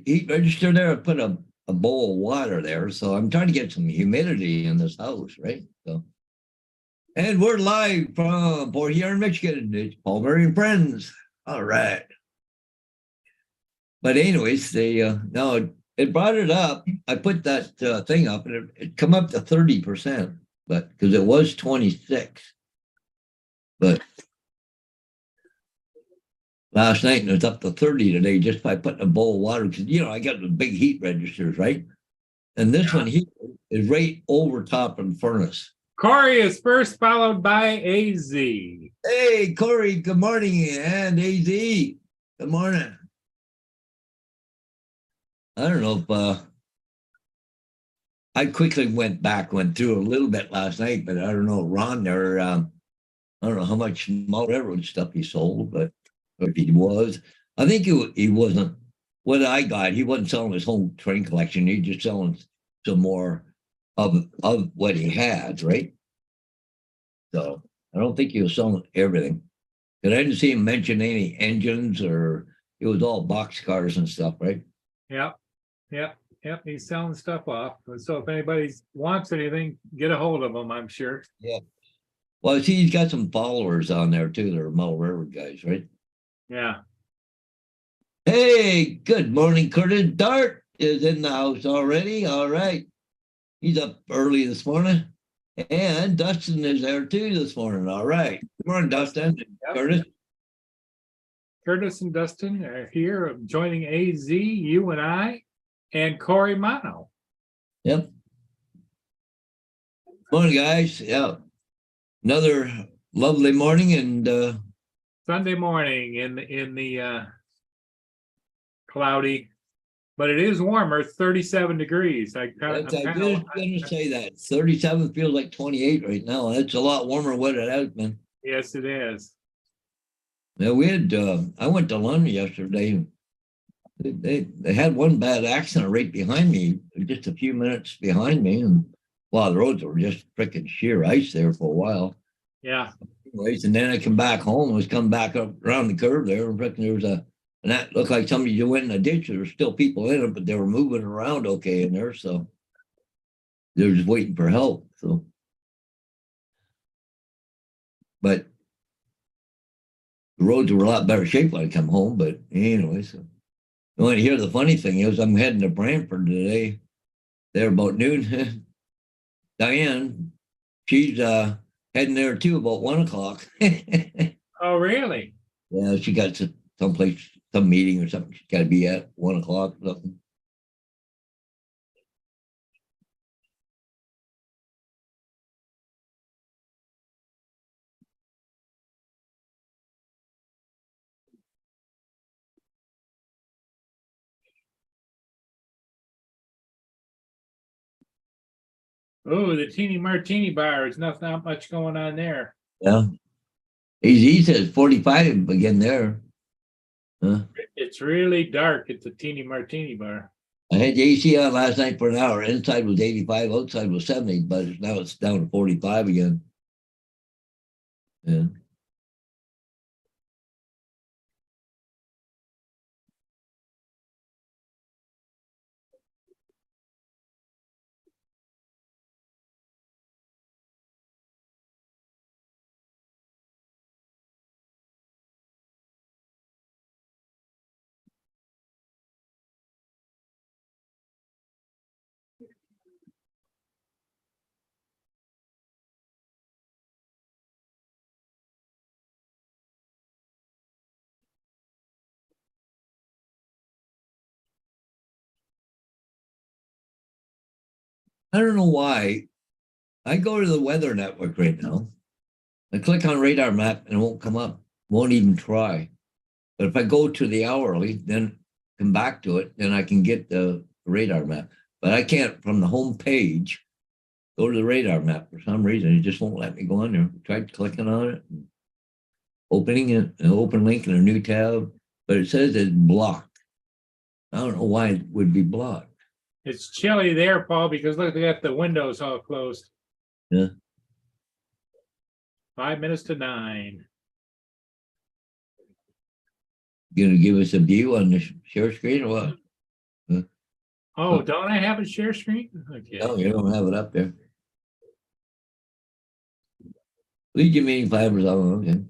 heat register there. I put a bowl of water there. So I'm trying to get some humidity in this house, right? So, and we're live from Port Huron, Michigan. It's Paul Murray and Friends. All right. But anyways, they no, it brought it up. I put that thing up, and it come up to 30%, but because it was 26, but last night and it's up to 30 today just by putting a bowl of water. Because I got the big heat registers, right? And this one here is right over top of the furnace. Corey is first, followed by AZ. Hey, Corey, good morning, and AZ, good morning. I don't know if I quickly went through a little bit last night, but I don't know, Ron there, I don't know how much Mount Railroad stuff he sold, but if he was, I think he wasn't, what I got, he wasn't selling his whole train collection, he just selling some more of what he had, right? So I don't think he was selling everything. Because I didn't see him mention any engines, or it was all box cars and stuff, right? Yep. He's selling stuff off. So if anybody wants anything, get a hold of him, I'm sure. Yeah. Well, see, he's got some followers on there too. They're Mount Railroad guys, right? Yeah. Hey, good morning, Curtis. Dart is in the house already. All right. He's up early this morning. And Dustin is there too this morning. All right. Good morning, Dustin. Yep. Curtis. Curtis and Dustin are here joining AZ, you and I, and Corey Mono. Yep. Morning, guys. Yeah. Another lovely morning, and Sunday morning in the cloudy, but it is warmer, 37 degrees. I was going to say that 37 feels like 28 right now. That's a lot warmer than what it has been. Yes, it is. Now we had I went to London yesterday. They had one bad accident right behind me, just a few minutes behind me, and the roads were just freaking sheer ice there for a while. Yeah. Anyways, and then I come back home. I was coming back up around the curve there, and there was and that looked like somebody just went in a ditch. There were still people in it, but they were moving around okay in there, so they were just waiting for help. So, but the roads were a lot better shape when I come home. But anyway, so you want to hear the funny thing is I'm heading to Brantford today. There about noon. Diane, she's heading there too about 1 o'clock. Oh, really? Yeah, she got someplace, some meeting or something she's got to be at 1 o'clock or something. Oh, the Teeny Martini bar is not much going on there. Yeah. He says 45 again there. Huh? It's really dark at the Teeny Martini bar. I had the AC on last night for an hour. Inside was 85, outside was 70, but now it's down to 45 again. Yeah. I don't know why. I go to the weather network right now. I click on radar map and it won't come up. Won't even try. But if I go to the hourly, then come back to it, then I can get the radar map. But I can't from the home page go to the radar map for some reason. It just won't let me go on there. I tried clicking on it, and opening it, an open link in a new tab, but it says it's blocked. I don't know why it would be blocked. It's chilly there, Paul, because look, they got the windows all closed. Yeah. 5 minutes to 9. Gonna give us a view on the share screen or what? Oh, don't I have a share screen? Okay. No, you don't have it up there. Lead your meeting fibers. Oh, okay.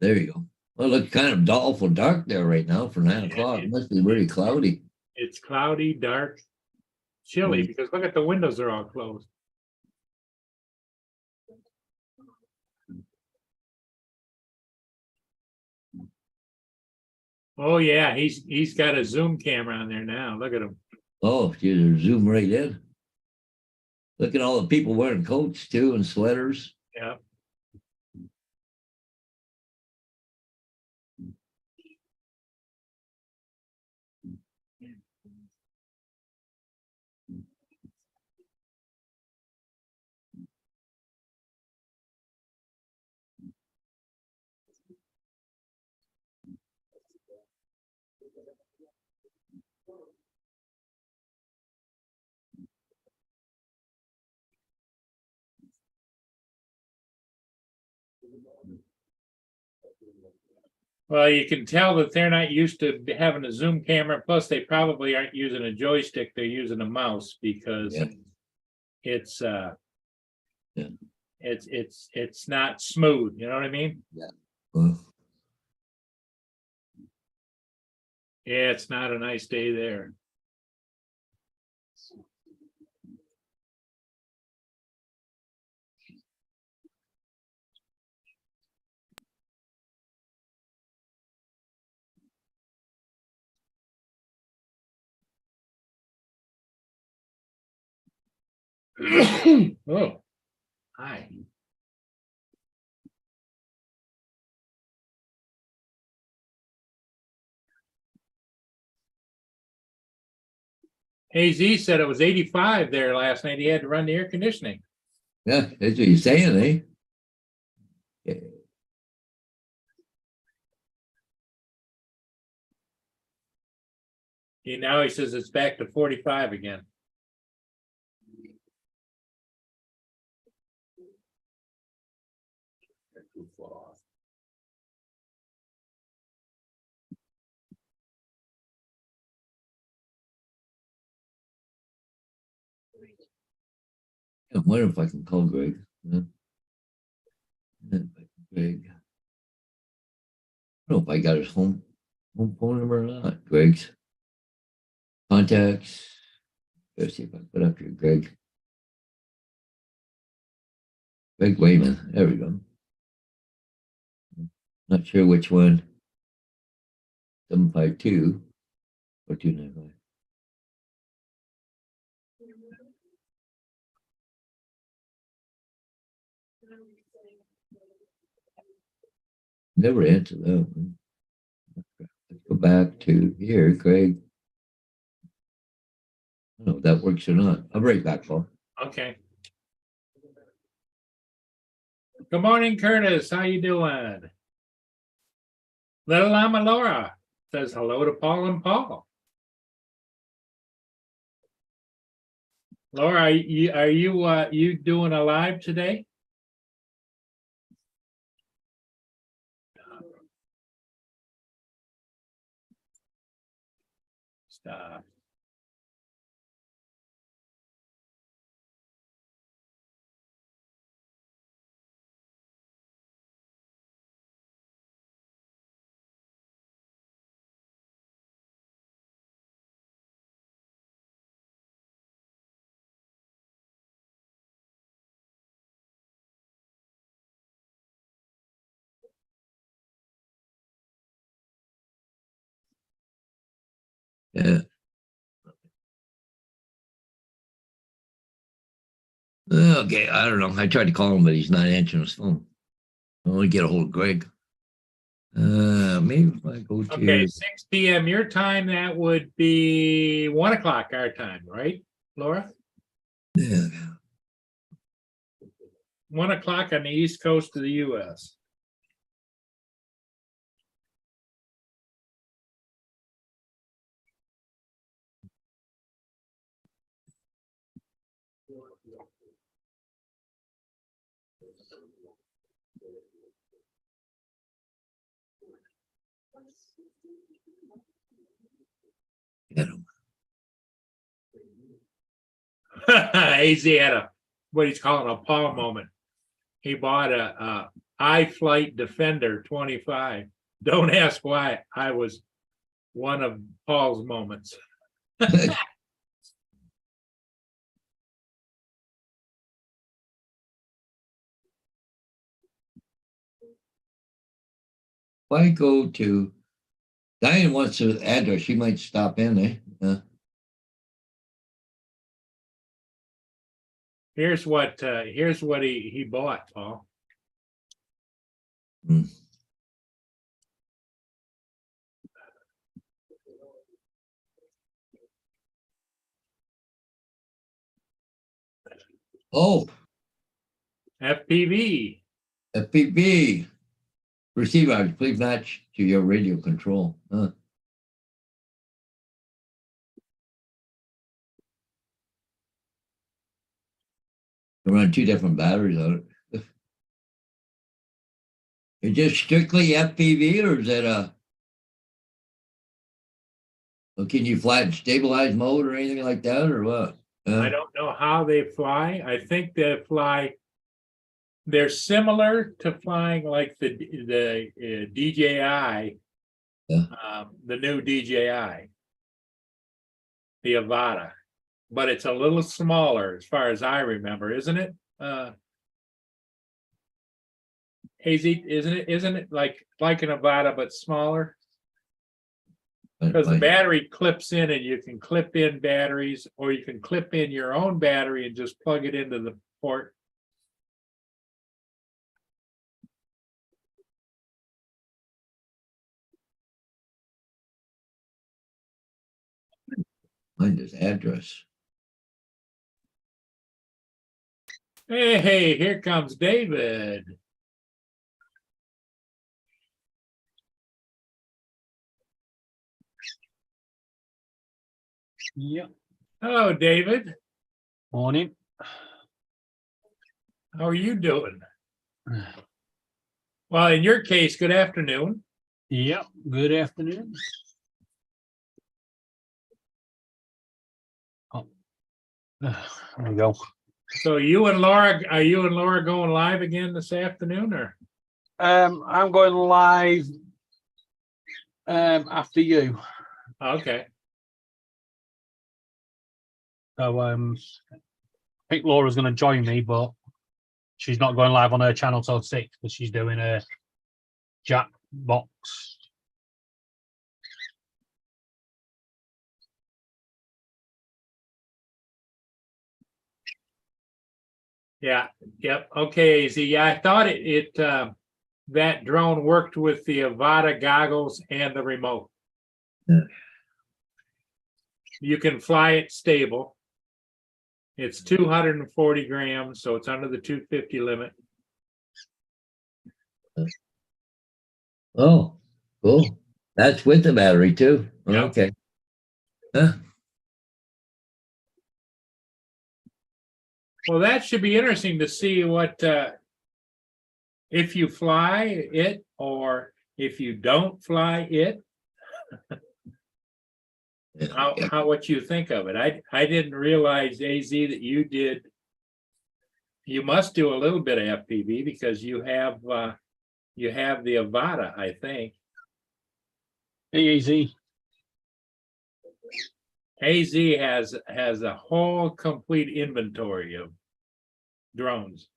There you go. Well, it looks kind of awful dark there right now for 9 o'clock. It must be really cloudy. It's cloudy, dark, chilly, Mm. because look at the windows are all closed. Oh, yeah, he's got a Zoom camera on there now. Look at him. Oh, you zoom right in. Look at all the people wearing coats too and sweaters. Yeah. Well, you can tell that they're not used to having a Zoom camera. Plus, they probably aren't using a joystick. They're using a mouse because Yeah. it's Yeah. it's not smooth. You know what I mean? Well, Yeah, it's not a nice day there. Oh, hi. AZ said it was 85 there last night. He had to run the air conditioning. yeah, that's what you're saying, eh? Yeah. Now he says it's back to 45 again. I wonder if I can call Greg. Greg. I don't know if I got his home phone number or not. Greg's contacts. Let's see if I put up here, Greg. Greg Wayman. There we go. Not sure which one. 752 or 295. Never answered that one. Let's go back to here, Greg. I don't know if that works or not. I'll be right back, Paul. Okay. Good morning, Curtis. How you doing? Little Llama Laura says hello to Paul and Paul. Laura, are you doing a live today? Stop. Yeah. Okay, I don't know. I tried to call him, but he's not answering his phone. I only get a hold of Greg. Maybe if I go to Okay, 6 p.m. your time, that would be 1 o'clock our time, right, Laura? yeah. 1 o'clock on the east coast of the US. You know, AZ had what he's calling a Paul moment. He bought a iFlight Defender 25. Don't ask why. I was one of Paul's moments. if I go to Diane wants the address, she might stop in, eh? Here's what he bought, Paul. Hmm. Oh, FPV. FPV. Receiver, please match to your radio control. Huh. You run 2 different batteries on it. Is it strictly FPV or is it can you fly in stabilized mode or anything like that or what? I don't know how they fly. I think they fly. They're similar to flying like the DJI, the new DJI, the Avata, but it's a little smaller as far as I remember, isn't it? Hazy, isn't it like an Avata but smaller? Because the battery clips in and you can clip in batteries, or you can clip in your own battery and just plug it into the port. Find his address. Hey, here comes David. Yeah. Hello, David. Morning. How are you doing? Well, in your case, good afternoon. Yep. Good afternoon. Oh, there we go. So are you and Laura going live again this afternoon, or? I'm going live after you. Okay. So I think Laura's going to join me, but she's not going live on her channel till 6 because she's doing a Jack box. Yeah. Yep. Okay. Z. Yeah, I thought that drone worked with the Avata goggles and the remote. Yeah. You can fly it stable. It's 240 grams, so it's under the 250 limit. Oh, cool. That's with the battery too. Yeah. Okay. Huh. Well, that should be interesting to see what if you fly it or if you don't fly it. How what you think of it. I didn't realize, AZ, that you must do a little bit of FPV because you have the Avata, I think. Easy. AZ has a whole complete inventory of drones.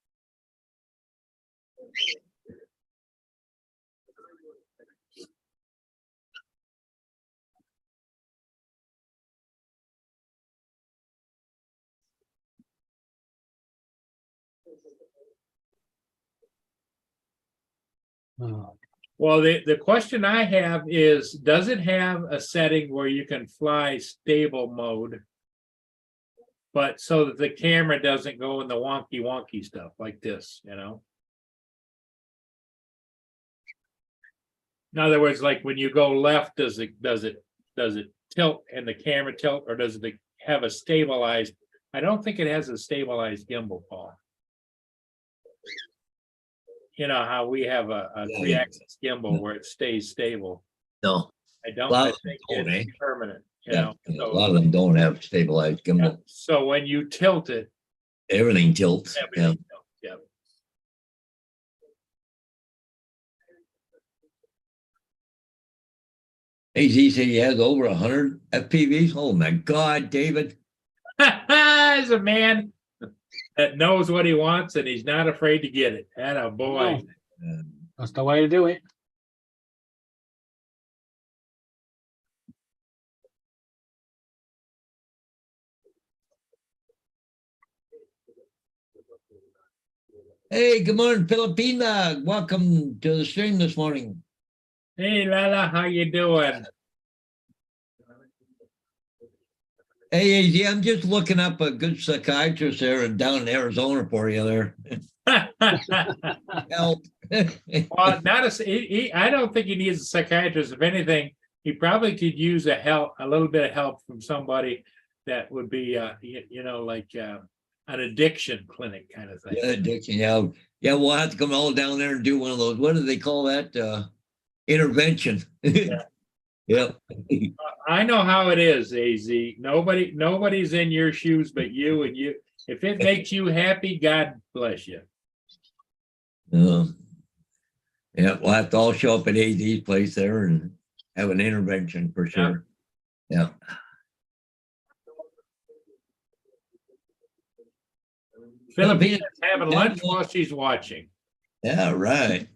Oh. Well, the question I have is, does it have a setting where you can fly stable mode, but so that the camera doesn't go in the wonky stuff like this, you know? In other words, like when you go left, does it tilt and the camera tilt, or does it have a stabilized? I don't think it has a stabilized gimbal, Paul. You know how we have a 3-axis gimbal where it stays stable. No. I don't, Well, I think don't, it's permanent, you Yeah, know, a so, lot of them don't have stabilized yeah. gimbal. So when you tilt it, Everything tilts. Yeah. everything tilts, yeah. AZ said he has over 100 FPVs. Oh my God, David. As a man that knows what he wants and he's not afraid to get it. And a boy. That's the way to do it. Hey, good morning, Filipina. Welcome to the stream this morning. Hey Lala, how you doing? Hey, AZ, I'm just looking up a good psychiatrist there down in Arizona for you there. Help. Well, not I don't think he needs a psychiatrist. If anything, he probably could use a little bit of help from somebody that would be, like an addiction clinic kind of thing. Yeah, addiction. Yeah, we'll have to come all down there and do one of those. What do they call that? Intervention. Yeah. Yep. I know how it is, AZ. Nobody's in your shoes but you, and you. If it makes you happy, God bless you. Yeah, we'll have to all show up at AZ's place there and have an intervention for sure. Yeah. Philippina's having lunch while she's watching. Yeah, right.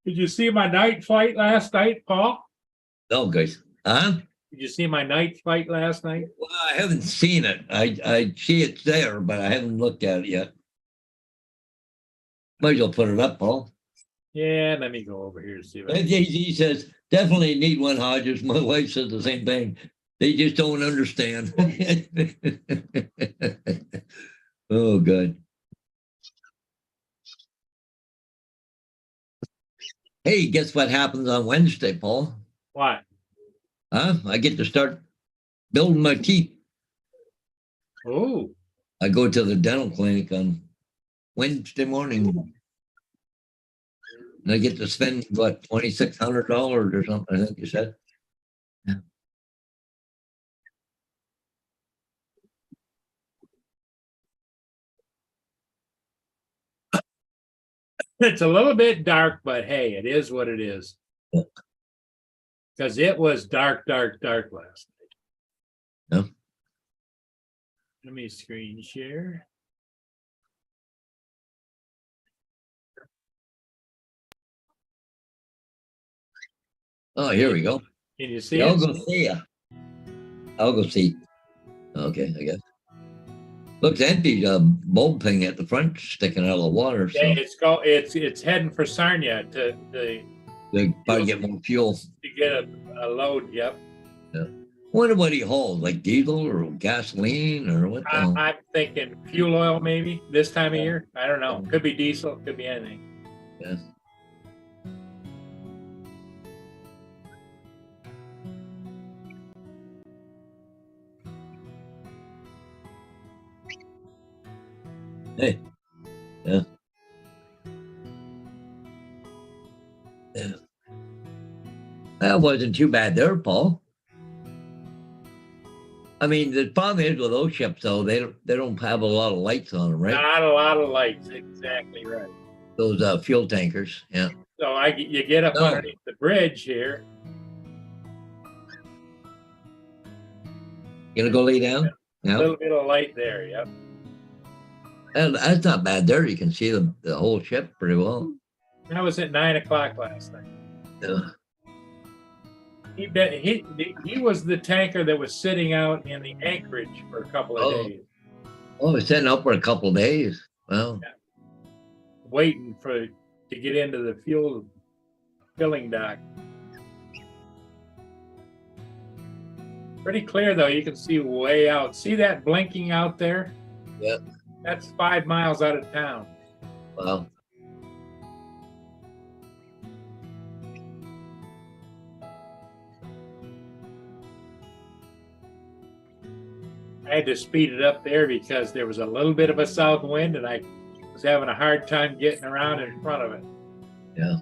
Did you see my night flight last night, Paul? No, guys. Huh? Did you see my night flight last night? Well, I haven't seen it. I see it's there, but I haven't looked at it yet. Might as well put it up, Paul. Yeah, let me go over here to see. AZ says, definitely need one, Hodges. My wife says the same thing. They just don't understand. Oh, good. Hey, guess what happens on Wednesday, Paul? What? Huh? I get to start building my teeth. Oh, I go to the dental clinic on Wednesday morning. And I get to spend, what, $2,600 or something, I think you said. Yeah. it's a little bit dark, but hey, it is what it is. Yeah. Because it was dark last night. Yeah. Let me screen share. Oh, here we go. Can you see Yeah, I'll it? go see ya. I'll go see. Okay, I guess. Looks empty. Bulb thing at the front sticking out of the water. So Yeah, it's heading for Sarnia to they probably get more fuel. get a load. Yep. Yeah. Wonder what he hauled, like diesel or gasoline or what? I'm thinking fuel oil maybe this time of year. I don't know. Could be diesel. Could be anything. Yeah. Hey. Yeah. Yeah. That wasn't too bad there, Paul. I mean, the problem is with those ships, though, they don't have a lot of lights on them, right? Not a lot of lights. Exactly right. Those fuel tankers, yeah. So you get up underneath the bridge here. You gonna go lay down? A Yeah. little bit of light there. Yep. And that's not bad there. You can see the whole ship pretty well. That was at 9 o'clock last night. Yeah. He was the tanker that was sitting out in the anchorage for a couple of days, Oh, it's sitting up for a couple of days. Well, waiting to get into the fuel filling dock. Pretty clear though, you can see way out. See that blinking out there? Yeah. That's 5 miles out of town. wow. I had to speed it up there because there was a little bit of a south wind and I was having a hard time getting around in front of it. Yeah.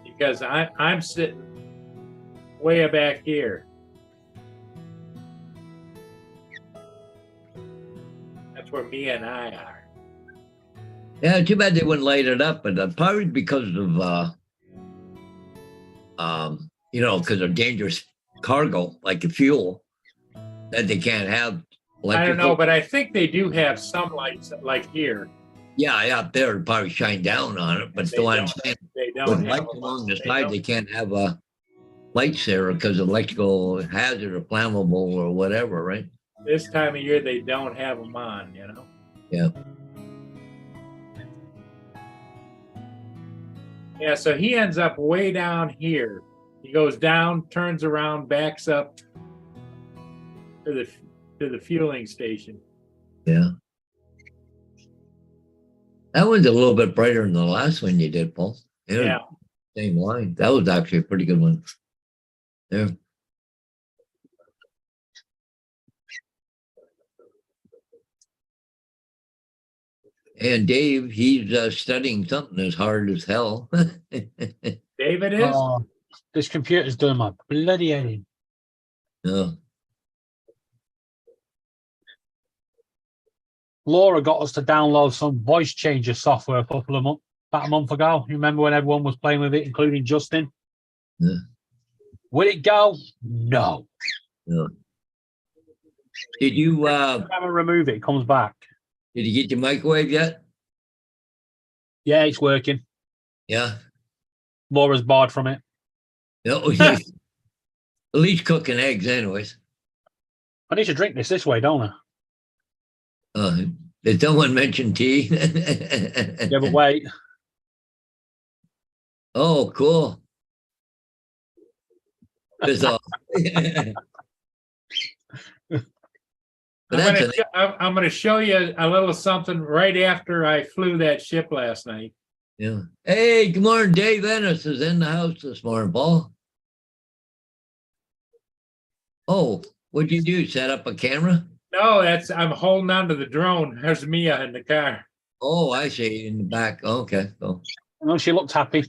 Because I'm sitting way back here. That's where Mia and I are. Yeah, too bad they wouldn't light it up, but probably because of because of dangerous cargo, like the fuel, that they can't have I don't know, electrical. but I think they do have some lights like here. Yeah, up there it'd probably shine down on it, but They still, I'm don't- saying They with don't have lights them. along the They side, don't- they can't have lights there because of electrical hazard or flammable or whatever, right? This time of year, they don't have them on, you know? Yeah. Yeah, so he ends up way down here. He goes down, turns around, backs up to the fueling station. Yeah. That one's a little bit brighter than the last one you did, Paul. Yeah. Same line. That was actually a pretty good one. Yeah. And Dave, he's studying something as hard as hell. David is? Oh, this computer's doing my bloody head in. Yeah. Laura got us to download some voice changer software about a month ago. You remember when everyone was playing with it, including Justin? Yeah. Will it go? No. Yeah. Did you Every time I remove it, it comes back. did you get your microwave yet? Yeah, it's working. Yeah. Laura's barred from it. No. At least cooking eggs, anyways. I need to drink this way, don't I? Did someone mention tea? Yeah, but wait. Oh, cool. 'Cause, but I'm going to show you a little something right after I flew that ship last night. yeah. Hey, good morning. Dave Ennis is in the house this morning, Paul. Oh, what'd you do? Set up a camera? No, I'm holding on to the drone. There's Mia in the car. Oh, I see. In the back. Okay. Oh. No, she looked happy.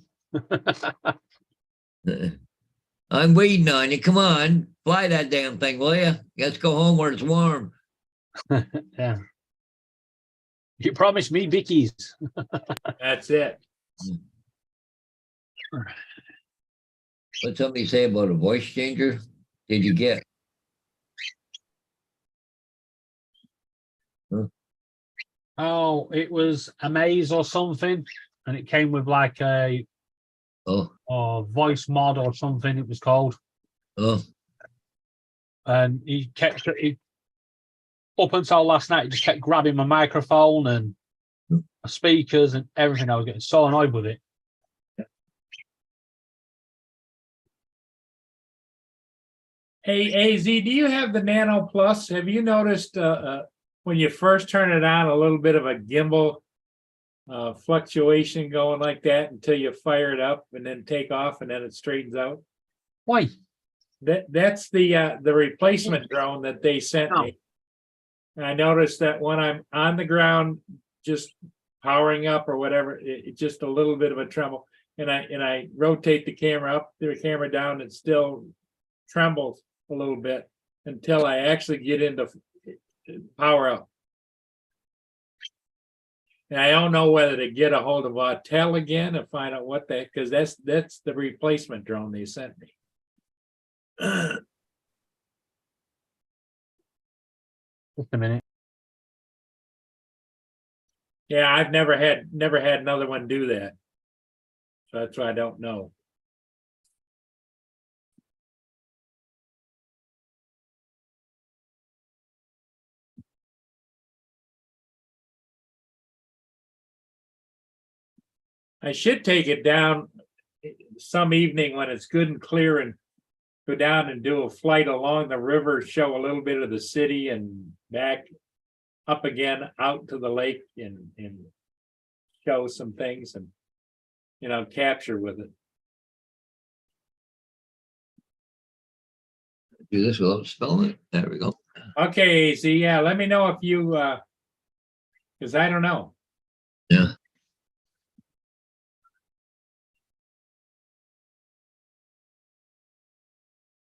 I'm waiting on you. Come on. Fly that damn thing, will you? Let's go home where it's warm. Yeah. You promised me Vicky's. That's it. What'd somebody say about a voice changer? Did you get? Huh? Oh, it was Amaze or something. And it came with like a voice mod or something it was called. Oh. And he kept up until last night, he just kept grabbing my microphone and my speakers and everything. I was getting so annoyed with it. Hey, AZ, do you have the Nano Plus? Have you noticed when you first turn it on, a little bit of a gimbal fluctuation going like that until you fire it up and then take off and then it straightens out? Why? That's the replacement drone that they sent me. And I noticed that when I'm on the ground, just powering up or whatever, it's just a little bit of a tremble. And I rotate the camera up, the camera down, it still trembles a little bit until I actually get into power up. And I don't know whether to get a hold of Autel again and find out what that, because that's the replacement drone they sent me. Just a minute. Yeah, I've never had another one do that. So that's why I don't know. I should take it down some evening when it's good and clear and go down and do a flight along the river, show a little bit of the city and back up again out to the lake and show some things and, capture with it. Do this without spelling it. There we go. Okay, AZ, yeah, let me know if you, because I don't know. Yeah.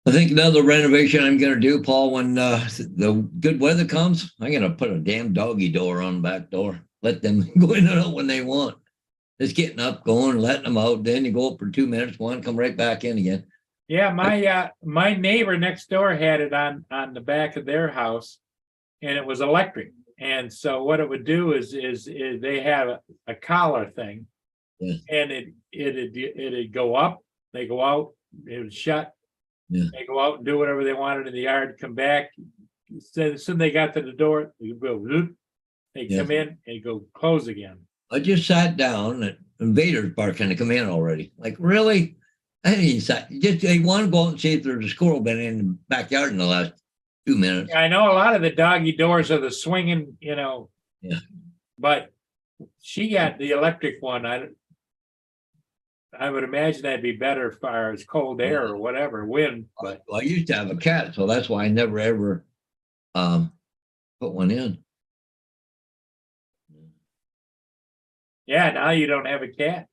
I think another renovation I'm going to do, Paul, when the good weather comes, I'm going to put a damn doggy door on the back door. Let them go in and out when they want. Just getting up, going, letting them out. Then you go up for 2 minutes, one, come right back in again. Yeah, my neighbor next door had it on the back of their house, and it was electric. And so what it would do is they have a collar thing, Yeah. and it'd go up, they go out, it would shut. Yeah. They go out and do whatever they wanted in the yard, come back. So as soon as they got to the door, they go, whoop, they Yeah. come in and go close again. I just sat down and invaders barking to come in already. Like, really? I didn't just they want to go out and see if there's a squirrel been in the backyard in the last 2 minutes. I know a lot of the doggy doors are the swinging, Yeah. but she got the electric one. I would imagine that'd be better as far as cold air or whatever, wind, but Well, I used to have a cat, so that's why I never ever put one in. yeah, now you don't have a cat.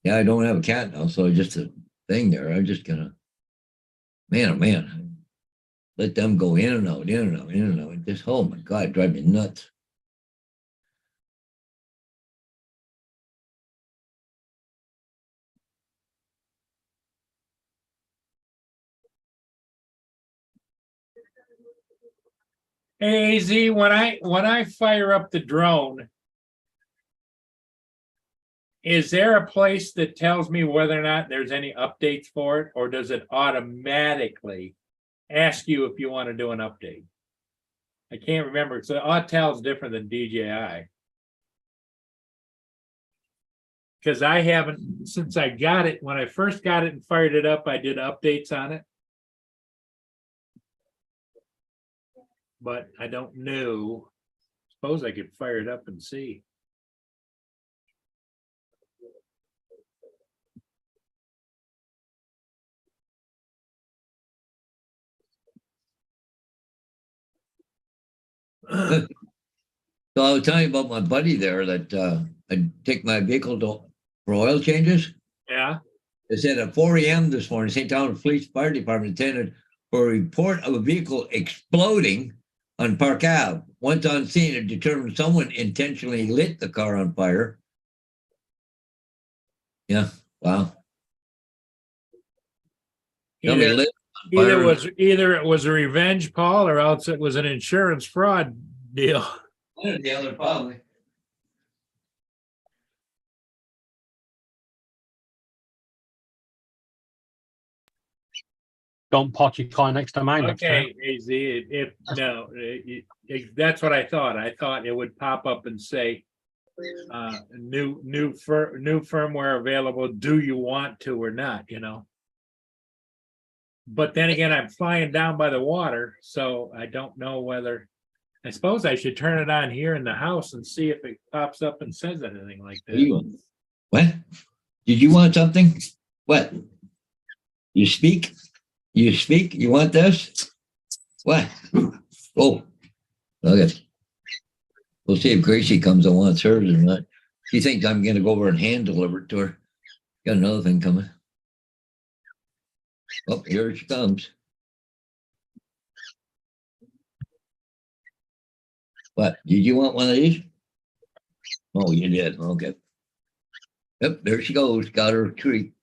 Yeah, I don't have a cat now, so just a thing there. I'm just gonna, man, oh man, let them go in and out, in and out, in and out. It just, oh my God, drive me nuts. Hey, AZ, when I fire up the drone, is there a place that tells me whether or not there's any updates for it, or does it automatically ask you if you want to do an update? I can't remember. So Autel is different than DJI. Because I haven't, since I got it, when I first got it and fired it up, I did updates on it. But I don't know. Suppose I could fire it up and see. So I was telling you about my buddy there that I take my vehicle for oil changes. Yeah. It said at 4 a.m. this morning, St. Thomas Police Fire Department attended for a report of a vehicle exploding on Park Ave. Once on scene, it determined someone intentionally lit the car on fire. Yeah, wow. Somebody lit it on fire. Either it was a revenge, Paul, or else it was an insurance fraud deal. One or the other, probably. Don't park your car next to mine. Okay, AZ, that's what I thought. I thought it would pop up and say, new firmware available. Do you want to or not? But then again, I'm flying down by the water, so I don't know whether. I suppose I should turn it on here in the house and see if it pops up and says anything like that. What? Did you want something? What? You speak? You speak? You want this? What? Oh, okay. We'll see if Gracie comes and wants hers or not. She thinks I'm going to go over and hand deliver it to her. Got another thing coming. Oh, here she comes. What? Did you want one of these? Oh, you did. Okay. Yep, there she goes. Got her treat.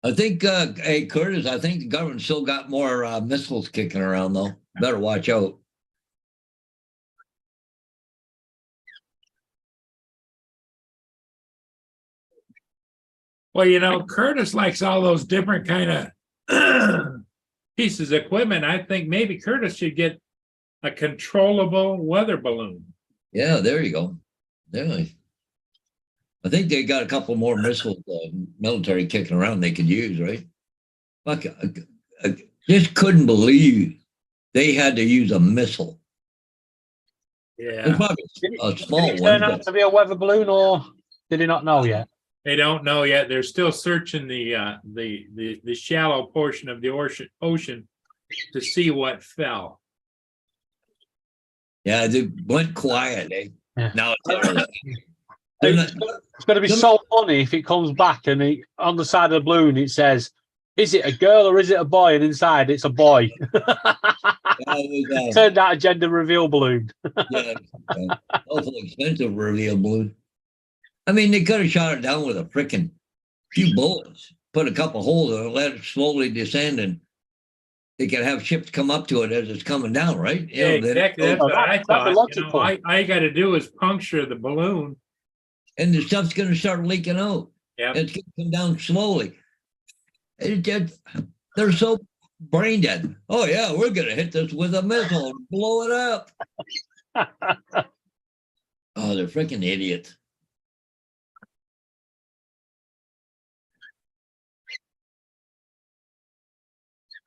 I think, hey, Curtis, I think the government still got more missiles kicking around, though. Better watch out. Well, Curtis likes all those different kind of pieces of equipment. I think maybe Curtis should get a controllable weather balloon. Yeah, there you go. Yeah. I think they got a couple more missiles, military kicking around they could use, right? Fuck, I just couldn't believe they had to use a missile It's Yeah, probably a Did small it one, turn out but to be a weather balloon, or did he not know yet? they don't know yet. They're still searching the shallow portion of the ocean to see what fell. yeah, they went quiet. Yeah. Now they're not, It's going to be so funny if it comes back and on the side of the balloon it says, "Is it a girl or is it a boy?" And inside it's a boy. Turned out a gender reveal balloon. yeah, awful expensive reveal balloon. I mean, they could have shot it down with a freaking few bullets, put a couple holes in it, let it slowly descend, and they could have ships come up to it as it's coming down, right? Yeah, exactly. That's what I thought. All you got to do is puncture the balloon, and the stuff's going to start leaking out. Yeah, it's going to come down slowly. They're so brain dead. Oh yeah, we're going to hit this with a missile, and blow it up. Oh, they're freaking idiots.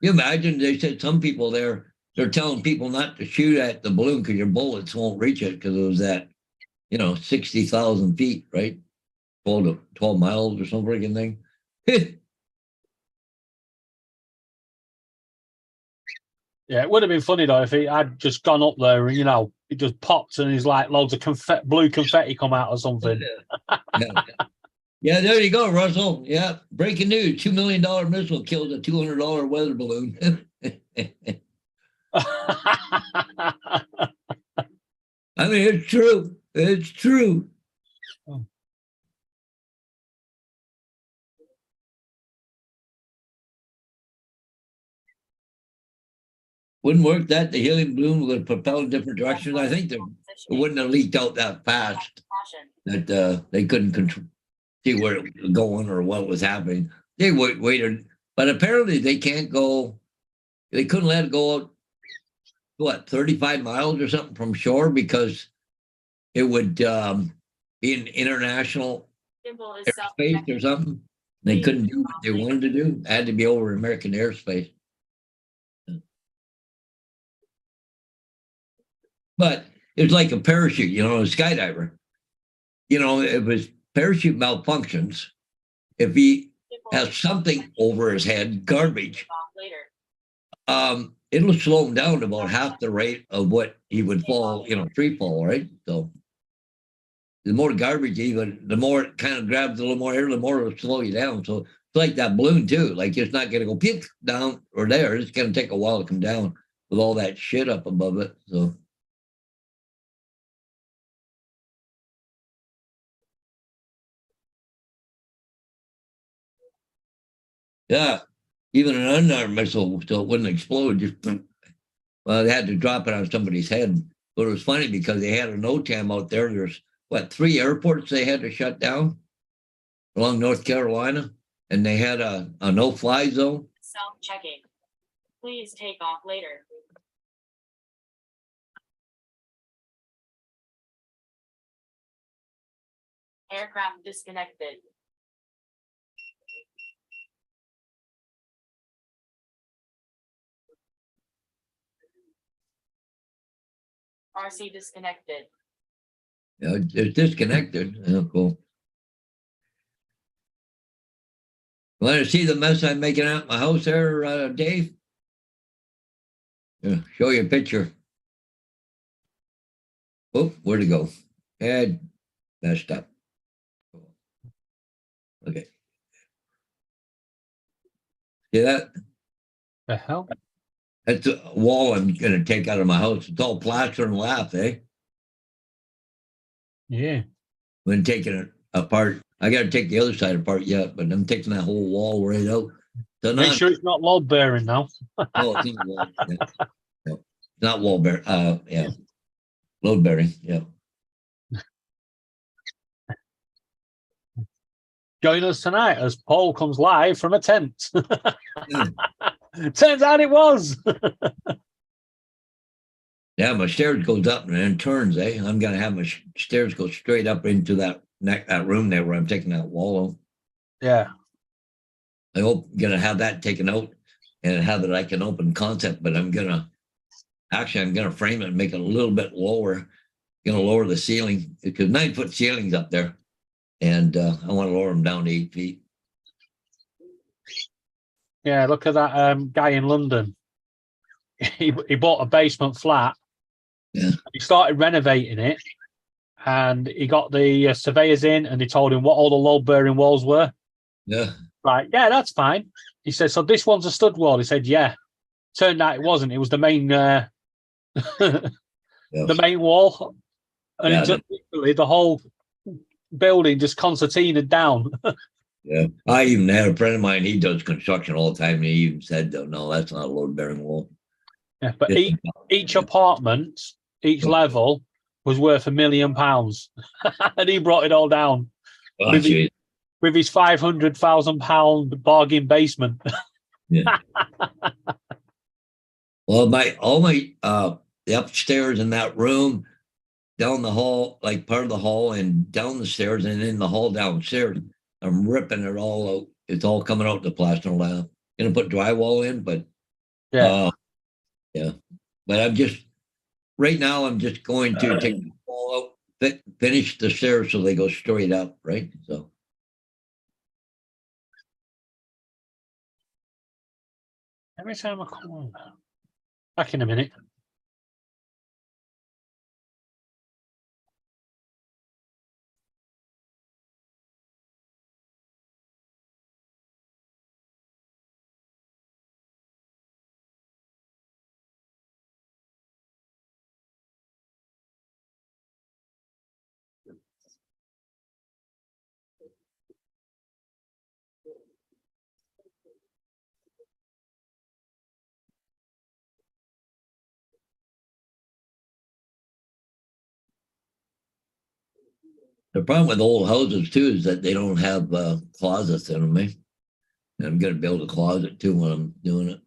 You imagine they said some people they're telling people not to shoot at the balloon because your bullets won't reach it because it was at 60,000 feet, right? 12 miles or some freaking thing. Yeah, it would have been funny though if he had just gone up there and it just popped and he's like loads of blue confetti come out or something. Yeah, there you go, Russell. Yeah, breaking news: $2 million missile kills a $200 weather balloon. I mean, it's true. It's true. Wouldn't work that the helium balloon would propel in different directions. I think it wouldn't have leaked out that fast that they couldn't see where it was going or what was happening. They waited, but apparently they can't go. They couldn't let it go out. What, 35 miles or something from shore because it would be an international airspace or something. They couldn't do what they wanted to do. It had to be over American airspace. But it's like a parachute, a skydiver. If his parachute malfunctions, if he has something over his head, garbage, it'll slow him down to about half the rate of what he would fall, free fall, right? So the more garbage, even the more it kind of grabs a little more air, the more it'll slow you down. So it's like that balloon too. Like it's not going to go peek down or there. It's going to take a while to come down with all that shit up above it. So. Yeah, even an unarmed missile still wouldn't explode. Well, they had to drop it on somebody's head. But it was funny because they had a NOTAM out there. There's 3 airports they had to shut down along North Carolina, and they had a no-fly zone. Self-checking. Please take off later. Aircraft disconnected. RC disconnected. Yeah, it's disconnected. Yeah, cool. Want to see the mess I'm making out in my house there, Dave? Yeah, show you a picture. Oh, where'd it go? Head messed up. Okay. See that? The hell? That's a wall I'm going to take out of my house. It's all plaster and lath, eh? Yeah. When taking it apart, I got to take the other side apart yet, but I'm taking that whole wall right out. So Make sure it's not load bearing now. Oh, it's not wall. Yeah. No, not wall bearing. Yeah, load bearing. Yeah. Join us tonight as Paul comes live from a tent. Turns out it was. Yeah, my stairs goes up and then turns, eh? I'm gonna have my stairs go straight up into that room there where I'm taking that wall out. Yeah. I hope I'm gonna have that taken out and have it like an open concept, but I'm gonna frame it and make it a little bit lower gonna lower the ceiling because 9-foot ceilings up there, and I want to lower them down to 8 feet. Yeah, look at that guy in London. He bought a basement flat. Yeah. He started renovating it, and he got the surveyors in, and they told him what all the load-bearing walls were. Yeah, Right, yeah, that's fine. He said, so this one's a stud wall. He said, yeah. Turned out it wasn't. It was the main the main wall. And Yeah, it just literally the whole building just concertinaed down. yeah. I even had a friend of mine. He does construction all the time. And he even said, "No, that's not a load-bearing wall." Yeah, but each apartment, each level was worth £1 million, and he brought it all down Oh, with, geez. with his £500,000 bargain basement. Yeah. Well, the upstairs in that room, down the hall, like part of the hall, and down the stairs, and in the hall downstairs, I'm ripping it all out. It's all coming out the plaster lab. Gonna put drywall in, but Yeah. yeah. But I'm just right now. I'm just going to take the wall out, finish the stairs so they go straight up, right? So. Every time I come on. Back in a minute. The problem with old houses too is that they don't have closets in them. Eh? And I'm gonna build a closet too when I'm doing it.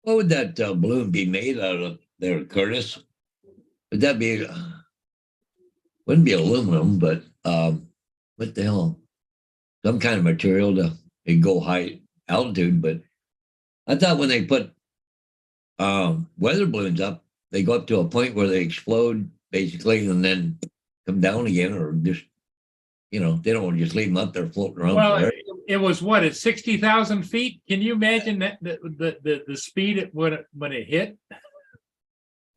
What would that balloon be made out of there, Curtis? Would that be, wouldn't be aluminum, but what the hell? Some kind of material to go high altitude. But I thought when they put weather balloons up, they go up to a point where they explode basically and then come down again, or just, they don't just leave them up there floating around. Well, it was what, at 60,000 feet? Can you imagine that the speed when it hit?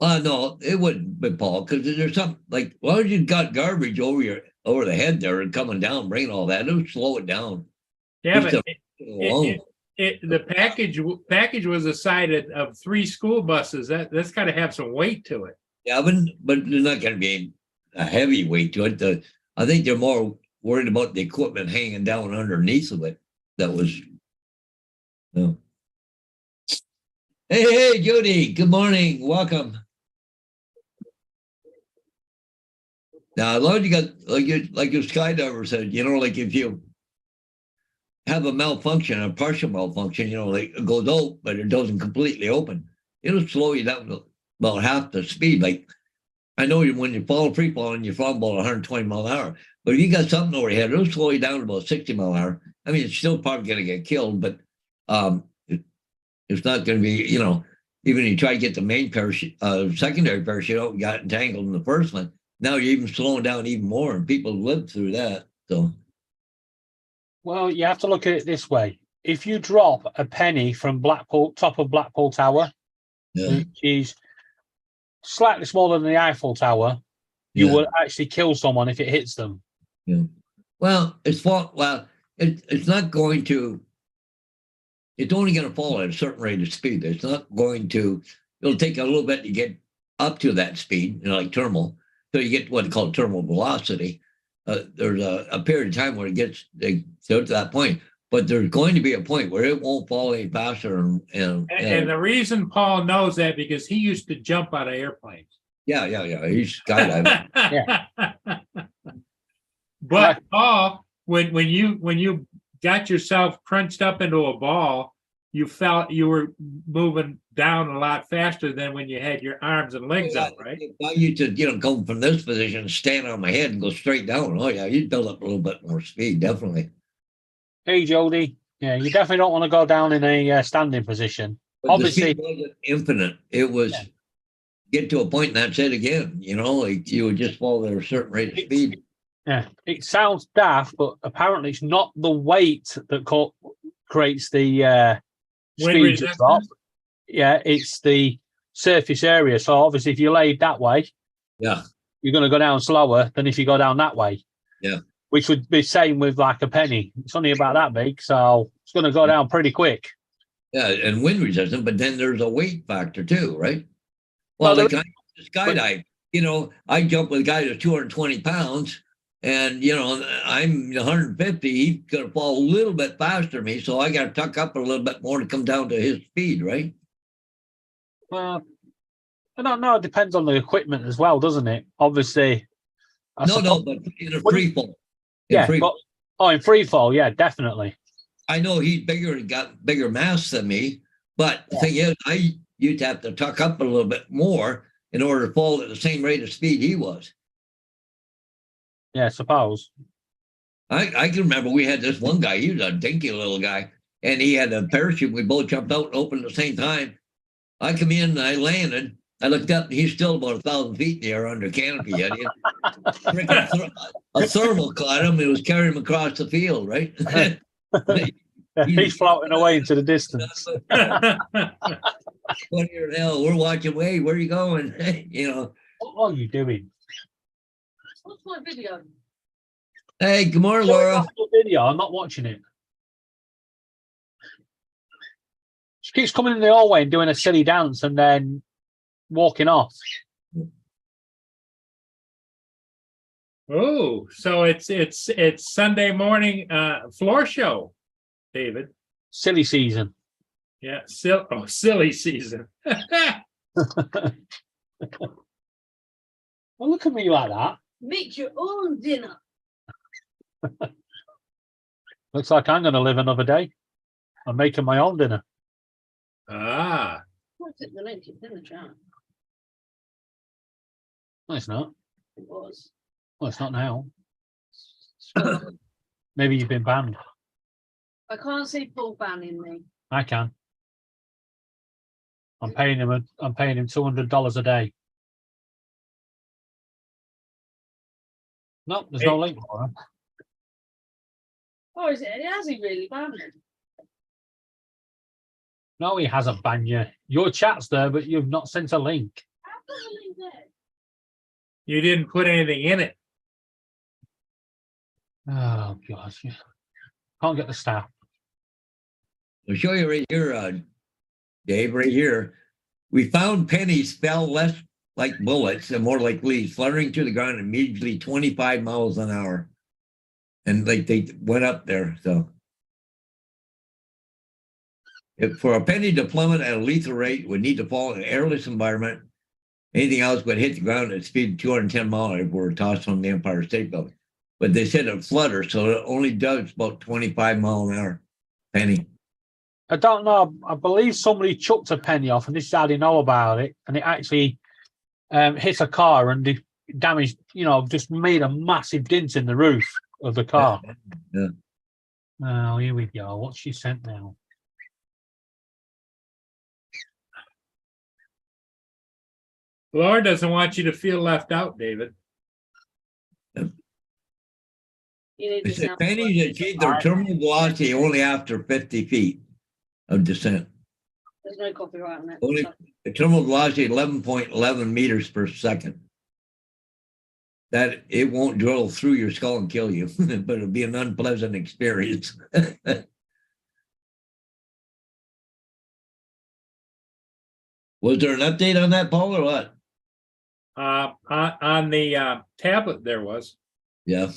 No, it wouldn't be, Paul, because there's something like, well, you got garbage over the head there and coming down, bringing all that, it'll slow it down. Yeah, Just but the package was a side of 3 school buses. That's got to have some weight to it. Yeah, but there's not going to be a heavy weight to it. I think they're more worried about the equipment hanging down underneath of it. That was. No. Hey, Judy. Good morning. Welcome. Now, as long as you got like your skydiver said, like if you have a malfunction, a partial malfunction, like it goes out, but it doesn't completely open, it'll slow you down about half the speed. Like I know when you fall free falling, you fall about 120 mile an hour. But if you got something over your head, it'll slow you down to about 60 mile an hour. I mean, it's still probably going to get killed, but it's not going to be, even if you try to get the main parachute, secondary parachute out, you got entangled in the first one. Now you're even slowing down even more, and people lived through that. So, well, you have to look at it this way: if you drop a penny from top of Blackpool Tower, which is slightly smaller than the Eiffel Tower, you will actually kill someone if it hits them. Yeah. Well, it's not going to. It's only going to fall at a certain rate of speed. It's not going to. It'll take a little bit to get up to that speed, like terminal. So you get what they call terminal velocity. There's a period of time where it gets to that point, but there's going to be a point where it won't fall any faster. And the reason Paul knows that because he used to jump out of airplanes. Yeah. He's skydiving. Yeah. But Paul, when you got yourself crunched up into a ball, you felt you were moving down a lot faster than when you had your arms and legs out, right? If I used to, come from this position, stand on my head and go straight down. Oh yeah, you'd build up a little bit more speed, definitely. Hey, Jody. Yeah, you definitely don't want to go down in a standing position. But Obviously, the speed wasn't infinite. It was get to a point and that's it again. Like you would just fall at a certain rate of speed. yeah, it sounds daft, but apparently it's not the weight that creates the speed to drop. Yeah, it's the surface area. So obviously, if you laid that way, Yeah, you're going to go down slower than if you go down that way. Yeah. Which would be same with like a penny. It's only about that big, so it's going to go down pretty quick. yeah, and wind resistant, but then there's a weight factor too, right? Well, like I skydive, I jump with a guy that's 220 pounds, and I'm 150. He's gonna fall a little bit faster than me, so I got to tuck up a little bit more to come down to his speed, right? Well, I don't know. It depends on the equipment as well, doesn't it? Obviously. No, but in a free fall. In free fall, yeah, definitely. I know he's bigger and got bigger mass than me, but the thing is, I used to have to tuck up a little bit more in order to fall at the same rate of speed he was. Yeah, I suppose. I can remember we had this one guy, he was a dinky little guy, and he had a parachute. We both jumped out and opened at the same time. I come in and I landed. I looked up and he's still about 1,000 feet in the air under canopy. A thermal caught him. It was carrying him across the field, right? He's floating away into the distance. What the hell? We're watching. Hey, where are you going? What are you doing? What's my video? Hey, good morning, Laura. Video. I'm not watching it. She keeps coming in the hallway and doing a silly dance and then walking off. Oh, so it's Sunday morning floor show, David. Silly season. Yeah, silly season. Well, look at me like that. Make your own dinner. Looks like I'm going to live another day. I'm making my own dinner. Ah. What's it? The link is in the chat. No, it's not. It was. Well, it's not now. Maybe you've been banned. I can't see Paul banning me. I can. I'm paying him $200 a day. No, there's no link for him. Oh, is it? Has he really banned me? No, he hasn't banned you. Your chat's there, but you've not sent a link. How come the link there? You didn't put anything in it. Oh gosh, can't get the staff. I'll show you right here, Dave, right here. We found pennies fell less like bullets and more like leaves, fluttering to the ground immediately 25 miles an hour. And like they went up there. So if for a penny to plummet at a lethal rate, would need to fall in an airless environment. Anything else would hit the ground at speed 210 miles if we're tossed from the Empire State Building. But they said it flutters, so it only does about 25 miles an hour. Penny. I don't know. I believe somebody chucked a penny off, and this is how they know about it. And it actually hit a car and damaged, just made a massive dent in the roof of the car. Yeah. Oh, here we go. What's she sent now? Laura doesn't want you to feel left out, David. It said pennies achieve their terminal velocity only after 50 feet of descent. There's no copyright on that. Only the terminal velocity 11.11 meters per second. That it won't drill through your skull and kill you, but it'll be an unpleasant experience. Was there an update on that, Paul, or what? On the tablet there was. Yeah.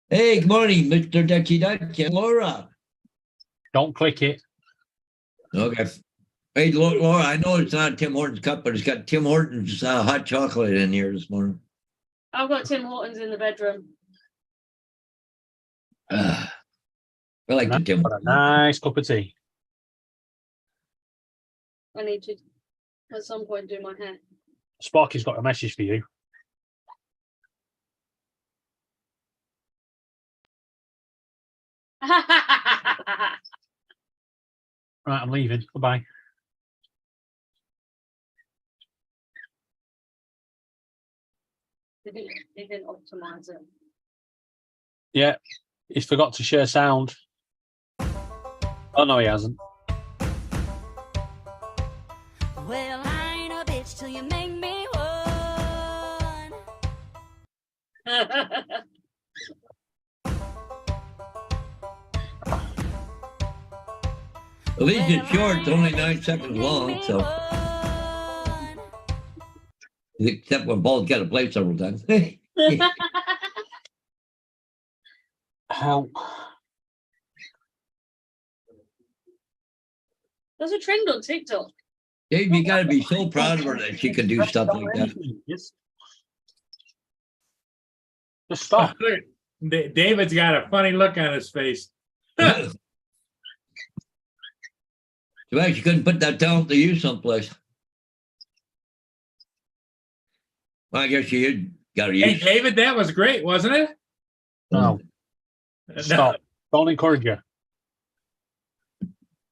Hey, good morning, Mr. Ducky Ducky. Laura. Don't click it. Okay. Hey, Laura, I know it's not Tim Hortons cup, but it's got Tim Hortons hot chocolate in here this morning. I've got Tim Hortons in the bedroom. I like the Tim. Got a nice cup of tea. I need to at some point do my hair. Sparky's got a message for you. Right, I'm leaving. Goodbye. They didn't optimize it. Yeah, he's forgot to share sound. Oh no, he hasn't. Well, I ain't a bitch till you make me one. At least it's short. It's only 9 seconds long. So, except when Paul's got to play several times. How? There's a trend on TikTok. Dave, you got to be so proud of her that she can do stuff like that. Just stop. David's got a funny look on his face. Too bad she couldn't put that talent to use someplace. Well, I guess you got to Hey, use. David, that was great, wasn't it? No, stop. Don't encourage her.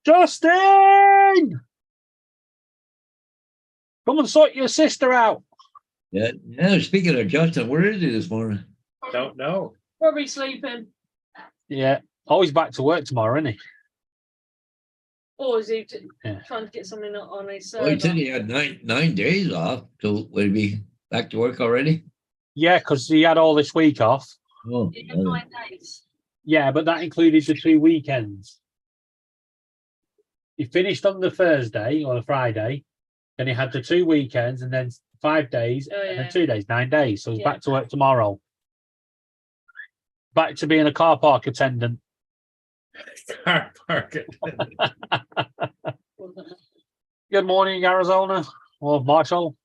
Justin! Come and sort your sister out. Yeah. Speaking of Justin, where is he this morning? Don't know. Probably sleeping. Yeah. Oh, he's back to work tomorrow, isn't he? Or is he Yeah. trying to get something on his Well, he said server? he had nine days off. So would he be back to work already? Yeah, because he had all this week off. Oh, He had 9 days. Yeah, but that included the 2 weekends. He finished on the Thursday or the Friday, then he had the 2 weekends and then 5 days Oh, and yeah. then 2 days, 9 days. So he's Yeah. back to work tomorrow. Back to being a car park attendant. Car park. Good morning, Arizona. Or Marshall.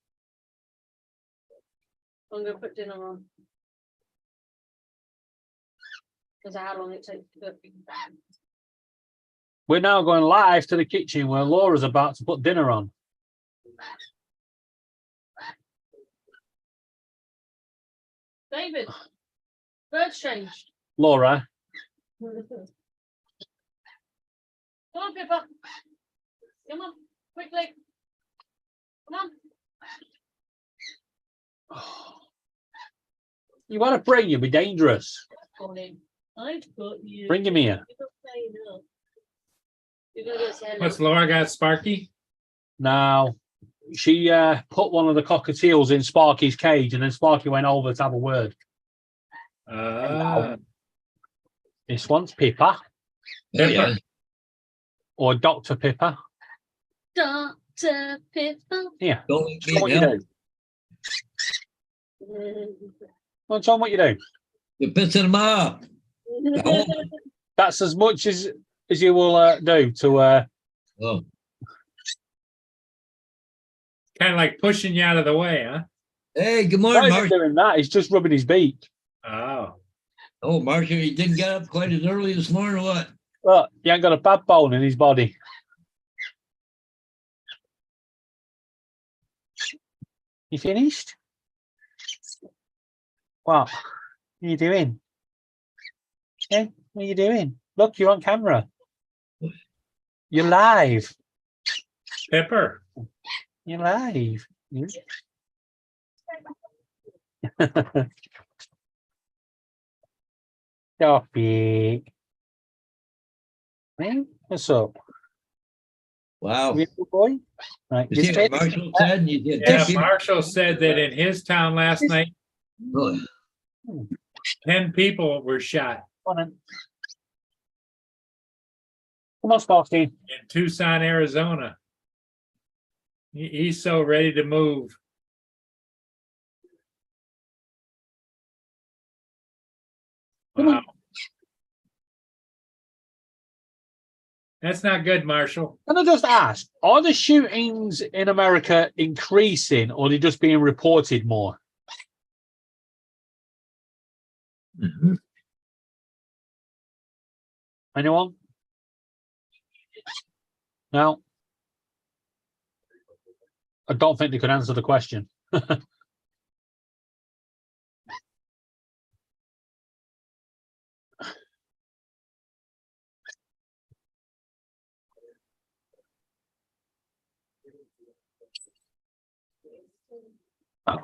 I'm going to put dinner on. Because how long it takes to cook. We're now going live to the kitchen where Laura's about to put dinner on. David, birds changed. Laura, Come on, Pippa. Come on, quickly. Come on. you want to bring you be dangerous. Morning. I've got you. Bring him here. You're not playing up. You're gonna get Sally. What's Laura got, Sparky? Now, she put one of the cockatiels in Sparky's cage and then Sparky went over to have a word. This one's Pippa Oh, yeah. or Dr. Pippa. Dr. Pippa. Here, Don't let show what me you know. do. Well, tell them what you do. You're pissing them off. That's as much as you will do to Oh, Kind of like pushing you out of the way, huh? hey, good not morning, even Marshall. doing that. He's just rubbing his beak. Oh. Oh, Marshall, you didn't get up quite as early this morning or what? Look, he ain't got a bad bone in his body. You finished? What are you doing? Hey, what are you doing? Look, you're on camera. You're live. Pepper. You're live. Stop it. Hey, what's up? Wow. You a good boy? Right, You see just what take Marshall said? You did. Yeah, Marshall said that in his town last night, Oh, 10 people were shot on it. Come on, Sparky. in Tucson, Arizona. He's so ready to move. Come on. Wow. That's not good, Marshall. Can I just ask, are the shootings in America increasing or are they just being reported more? Mhm. Anyone? No. I don't think they could answer the question.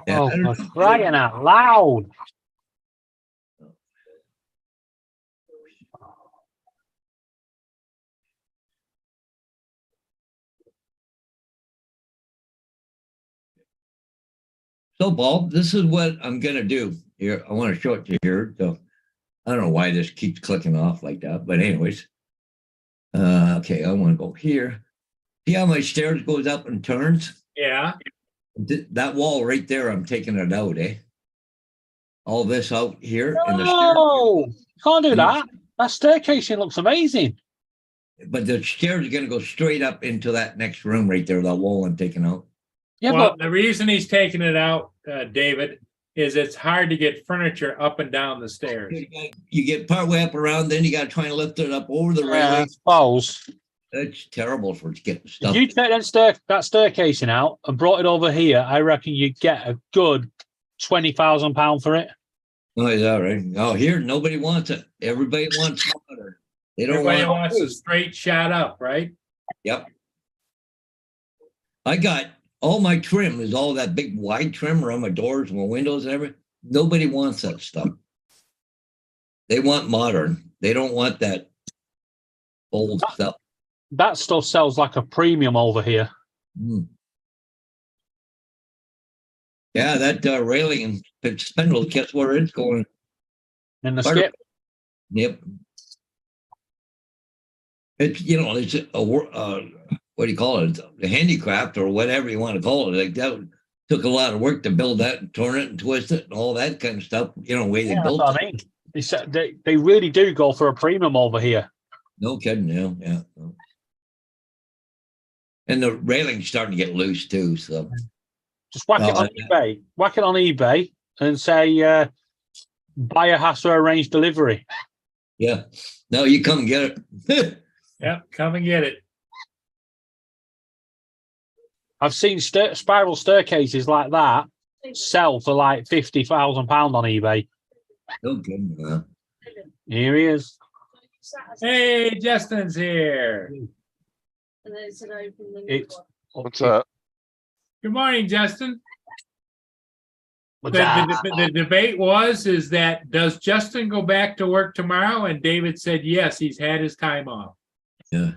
Yeah, Oh, I don't for know. crying out loud. So, Bob, this is what I'm gonna do here. I want to show it to you here. So I don't know why this keeps clicking off like that, but anyways. Okay, I want to go here. See how my stairs goes up and turns? Yeah, That wall right there, I'm taking it out, eh? All this out here and the stairs, No, can't do And that. That staircasing looks amazing. but the stairs are gonna go straight up into that next room right there, that wall I'm taking out. Yeah, well, but the reason he's taking it out, David, is it's hard to get furniture up and down the stairs. You get part way up around, then you gotta try and lift it up over the I railing. suppose That's terrible for getting if stuff. you take that staircasing out and brought it over here, I reckon you'd get a good £20,000 for it. Oh, is that right? Oh, here, nobody wants it. Everybody wants water. They don't Everybody want. wants a straight shot up, right? Yep. I got all my trim is all that big wide trim around my doors and my windows and everything. Nobody wants that stuff. They want modern. They don't want that old stuff. That stuff sells like a premium over here. Mm. Yeah, that railing and spindle, guess where it's going? In the Part of- skip. Yep. It's it's a what do you call it? A handicraft or whatever you want to call it. Like that took a lot of work to build that and turn it and twist it and all that kind of stuff. Way they Yeah, that's built what it. I mean. They really do go for a premium over here. No kidding, yeah. And the railing's starting to get loose too. So Just whack it on eBay. Whack it on eBay and say buyer has to arrange delivery. yeah, no, you come and get it. Yep, come and get it. I've seen spiral staircases like that sell for like £50,000 on eBay. No kidding. Yeah. Here he is. Hey, Justin's here. And then it's an open the It's What's up? Good morning, Justin. What's that? The debate is that does Justin go back to work tomorrow? And David said, yes, he's had his time off. Yeah.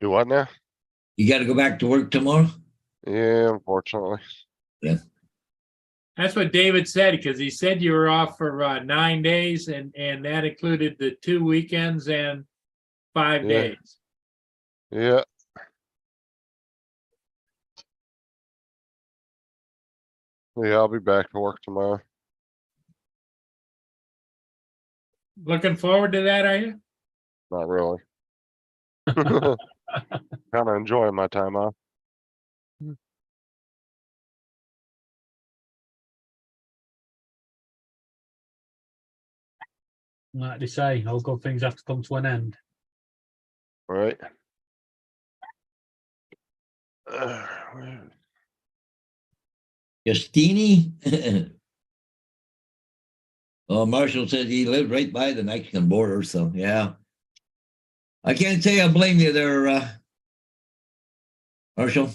Do what now? You got to go back to work tomorrow? Yeah, unfortunately. That's what David said, because he said you were off for 9 days and that included the 2 weekends and 5 Yeah. days. Yeah. Yeah, I'll be back to work tomorrow. Looking forward to that, are you? Not really. Kind of enjoying my time off. Like they say, all good things have to come to an end. Right. Justini? Well, Marshall says he lived right by the Mexican border, so yeah. I can't say I blame you there, Marshall.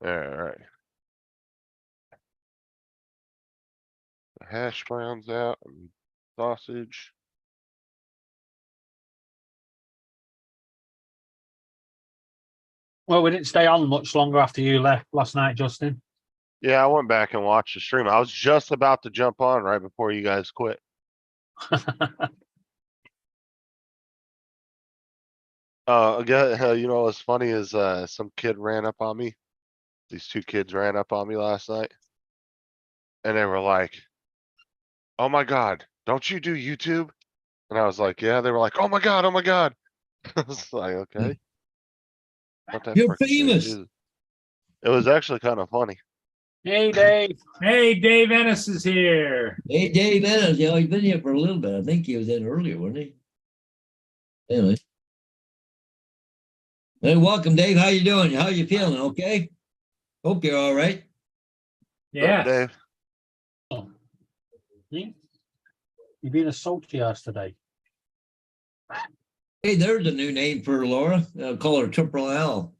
All right. The hash browns out and sausage. Well, we didn't stay on much longer after you left last night, Justin. Yeah, I went back and watched the stream. I was just about to jump on right before you guys quit. Again, you know what's funny is some kid ran up on me. These 2 kids ran up on me last night. And they were like, "Oh my God, don't you do YouTube?" And I was like, "Yeah." They were like, "Oh my God, oh my God." I was like, "Okay." What that You're frickin' thing famous. is. It was actually kind of funny. Hey, Dave. Hey, Dave Ennis is here. Hey, Dave Ennis, you know, he's been here for a little bit. I think he was in earlier, wasn't he? Anyway. Hey, welcome, Dave. How you doing? How you feeling? Okay? Hope you're all right. Yeah. Dave. You've been a salty ass today. Hey, there's a new name for Laura. Call her Triple L.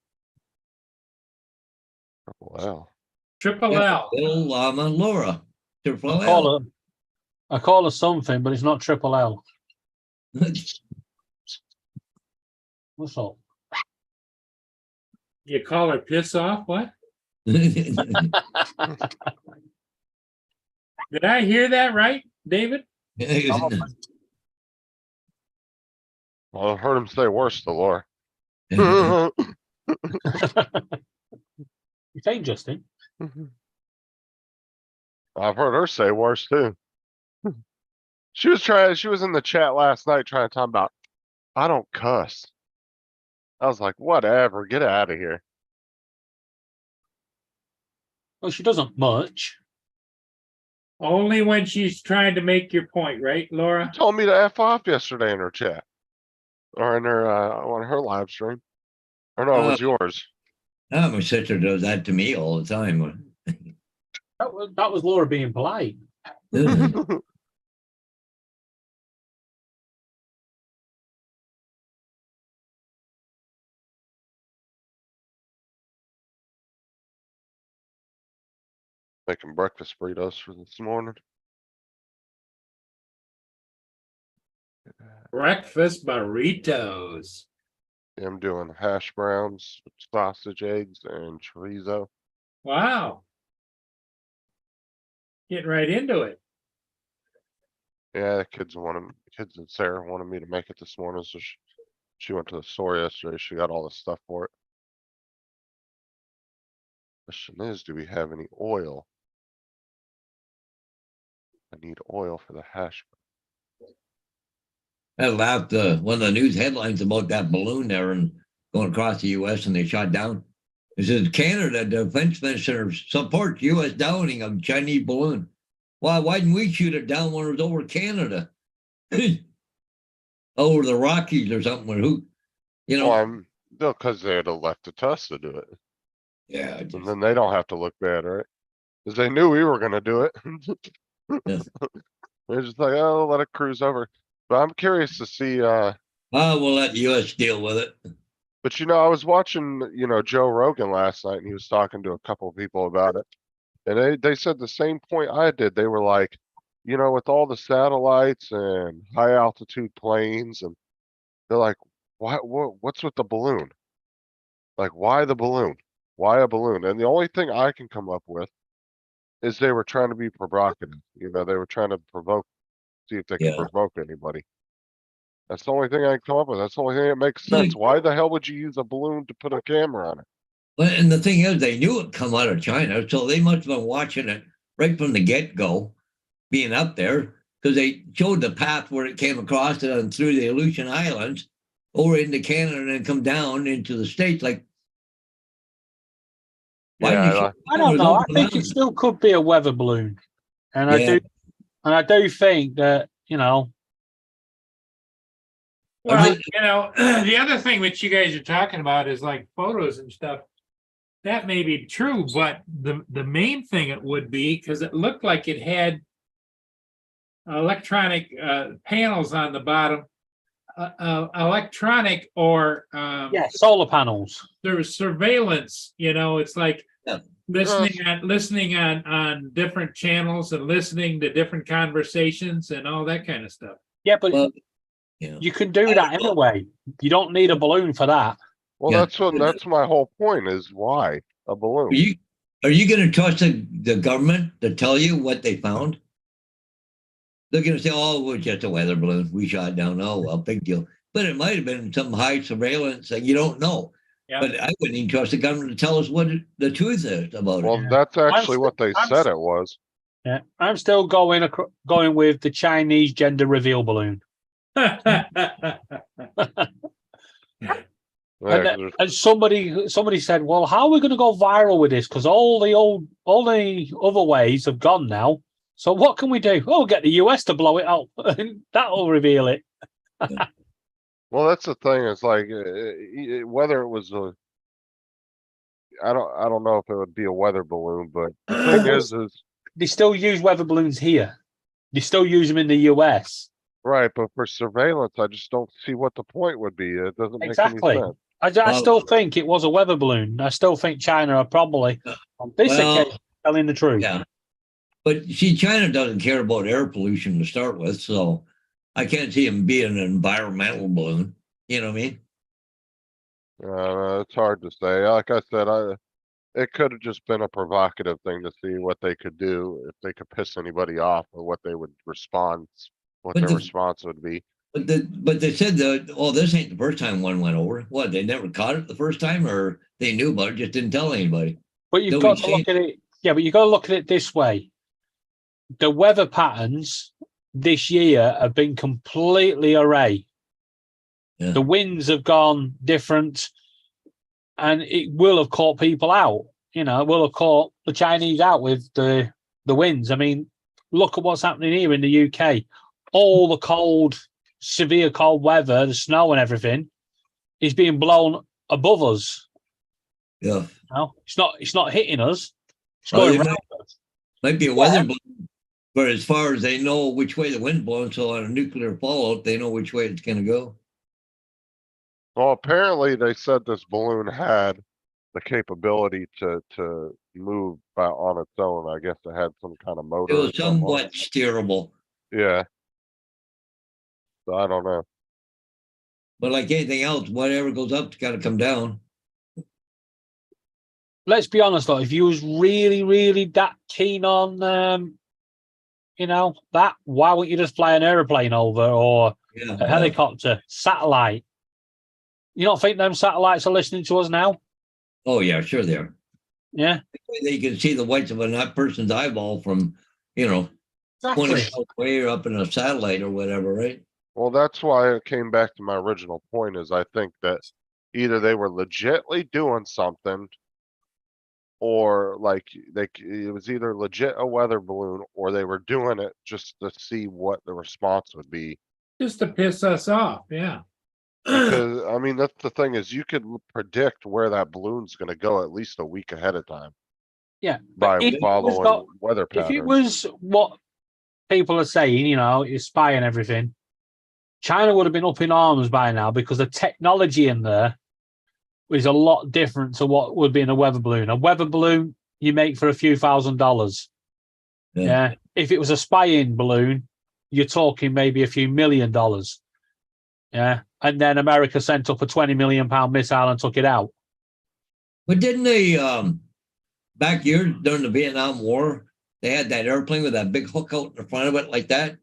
Wow. Triple Yeah, L. Bill Llama Laura. Triple I L. call her something, but it's not Triple L. What's up? You call her piss off? What? Hey, Did I hear that right, David? Well, I heard him say worse to Laura. You think, Justin? I've heard her say worse too. She was in the chat last night trying to talk about, I don't cuss. I was like, whatever, get out of here. Well, she doesn't much. Only when she's trying to make your point, right, Laura? Told me to F off yesterday in her chat. Or in her, on her live stream. Or no, it was yours. my sister does that to me all the time. That was Laura being polite. Making breakfast burritos for this morning. Breakfast burritos. I'm doing hash browns, sausage, eggs, and chorizo. Wow. Getting right into it. Yeah, the kids and Sarah wanted me to make it this morning, so she went to the store yesterday. She got all the stuff for it. Question is, do we have any oil? I need oil for the hash. I laughed one of the news headlines about that balloon there and going across the U.S. and they shot down. It says Canada defense minister supports U.S. downing of Chinese balloon. Why didn't we shoot it down when it was over Canada? Over the Rockies or something? Or who? You know? Well, because they'd have left it to us to do it. Yeah. And then they don't have to look bad, right? Because they knew we were going to do it. Yeah. They're just like, oh, let it cruise over. But I'm curious to see. We'll let the U.S. deal with it. But I was watching, Joe Rogan last night, and he was talking to a couple of people about it. And they said the same point I did. They were like, with all the satellites and high altitude planes, and they're like, what's with the balloon? Like, why the balloon? Why a balloon? And the only thing I can come up with is they were trying to be provocative. They were trying to see if they could provoke anybody. That's the only thing I can come up with. That's the only thing that makes sense. Why the hell would you use a balloon to put a camera on it? Well, and the thing is, they knew it come out of China, so they must have been watching it right from the get-go, being up there, because they showed the path where it came across it and through the Aleutian Islands, over into Canada, and then come down into the States. Like, I don't know. I think it still could be a weather balloon, and I do think that Well, the other thing which you guys are talking about is like photos and stuff. That may be true, but the main thing it would be, because it looked like it had electronic panels on the bottom, electronic or solar panels. There was surveillance. It's like listening on different channels and listening to different conversations and all that kind of stuff. Yeah, but you can do that anyway. You don't need a balloon for that. Well, that's my whole point is why a balloon. Are you going to trust the government to tell you what they found? They're going to say, oh, it was just a weather balloon. We shot down. Oh, well, big deal. But it might have been some high surveillance that you don't know. Yeah. But I wouldn't even trust the government to tell us what the truth is about it. Well, that's actually what they said it was. Yeah, I'm still going with the Chinese gender reveal balloon. Yeah, 'cause there's- And somebody said, "Well, how are we going to go viral with this? Because all the other ways have gone now. So what can we do? Oh, we'll get the US to blow it up, and that'll reveal it." well, that's the thing. It's like whether it was a, I don't know if it would be a weather balloon, but the thing is They still use weather balloons here. They still use them in the US. right. But for surveillance, I just don't see what the point would be. It doesn't make Exactly. any sense. I Well- still think it was a weather balloon. I still think China are probably on this Well, occasion telling the truth. Yeah. But see, China doesn't care about air pollution to start with, so I can't see him being an environmental balloon. You know what I mean? It's hard to say. Like I said, it could have just been a provocative thing to see what they could do if they could piss anybody off or what they would respond, what But their the- response would be. But they said that, oh, this ain't the first time one went over. What, they never caught it the first time, or they knew about it, just didn't tell anybody? But you've Nobody got to look at it. Yeah, but you've got to look at it this way. The weather patterns this year have been completely array. Yeah. The winds have gone different, and it will have caught people out. You know, it will have caught the Chinese out with the winds. I mean, look at what's happening here in the UK. All the cold, severe cold weather, the snow and everything, is being blown above us. Yeah. No, it's not hitting us. It's Well, going it around us. might be a weather balloon, but as far as they know which way the wind blows, so on a nuclear fallout, they know which way it's going to go. Well, apparently they said this balloon had the capability to move on its own. I guess it had some kind of motor. It or was something on somewhat it. steerable, Yeah. So I don't know. but like anything else, whatever goes up, it's got to come down. Let's be honest though, if you was really, really that keen on that, why wouldn't you just fly an aeroplane over or Yeah. a helicopter, satellite? You don't think them satellites are listening to us now? Oh, yeah, sure they are. Yeah, They can see the whites of a person's eyeball from, 20 exactly. miles away or up in a satellite or whatever, right? Well, that's why it came back to my original point is I think that either they were legitly doing something or like it was either legit a weather balloon or they were doing it just to see what the response would be. Just to piss us off, yeah. Because I mean, that's the thing is you could predict where that balloon's gonna go at least a week ahead of time Yeah, by but if it was following not- weather if it patterns. was what people are saying, it's spy and everything, China would have been up in arms by now because the technology in there is a lot different to what would be in a weather balloon. A weather balloon you make for a few $1,000s. Yeah. If it was a spying balloon, you're talking maybe a few $1 million. Yeah. And then America sent up a £20 million missile and took it out. But didn't they, back years during the Vietnam War, they had that airplane with that big hook out in the front of it like that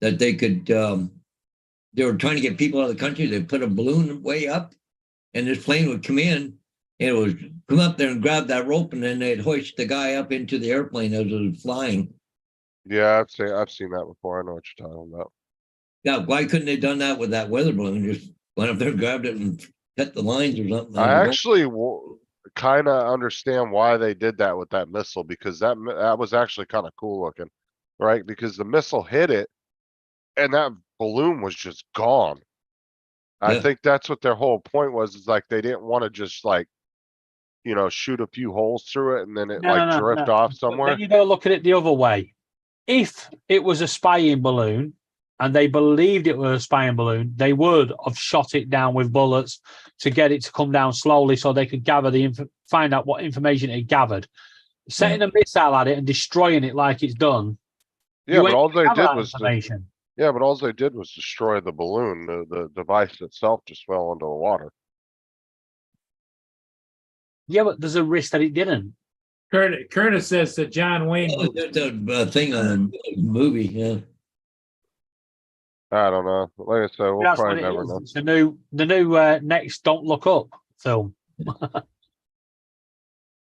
they could, they were trying to get people out of the country. They put a balloon way up and this plane would come in and it would come up there and grab that rope and then they'd hoist the guy up into the airplane as it was flying. Yeah, I've seen that before. I know what you're talking about. Yeah, why couldn't they done that with that weather balloon? Just went up there, grabbed it and cut the lines or something. I actually kind of understand why they did that with that missile because that was actually kind of cool looking, right? Because the missile hit it and that balloon was just gone. I Yeah. think that's what their whole point was, is like they didn't want to just like, shoot a few holes through it and then it drift off But somewhere. then you got to look at it the other way. If it was a spying balloon and they believed it was a spying balloon, they would have shot it down with bullets to get it to come down slowly so they could gather find out what information it gathered. Setting a missile at it and destroying it like it's done. Yeah, you but ain't all they gather did that was information. all they did was destroy the balloon. The device itself just fell into the water. Yeah, but there's a risk that it didn't. Curtis says that John Wayne Oh, movie. just a thing on a movie, yeah. I don't know. Like I said, we'll That's what probably it never is. know. It's the new next Don't Look Up film.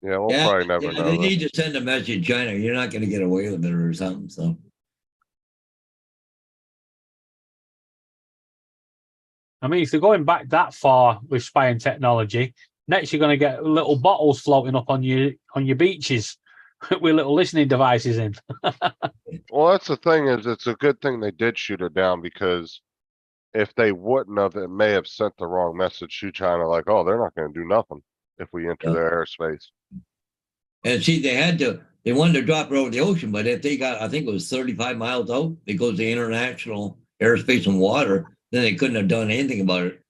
Yeah, we'll Yeah, probably never yeah, know they that. need to send a message, China. You're not going to get away with it or something. So I mean, if they're going back that far with spying technology, next you're going to get little bottles floating up on your beaches with little listening devices in. Well, that's the thing is, it's a good thing they did shoot it down because if they wouldn't have, it may have sent the wrong message to China, like, oh, they're not gonna do nothing if we enter Yeah. their airspace. and see, they wanted to drop it over the ocean, but if they got, I think it was 35 miles out, it goes to international airspace and water, then they couldn't have done anything about it.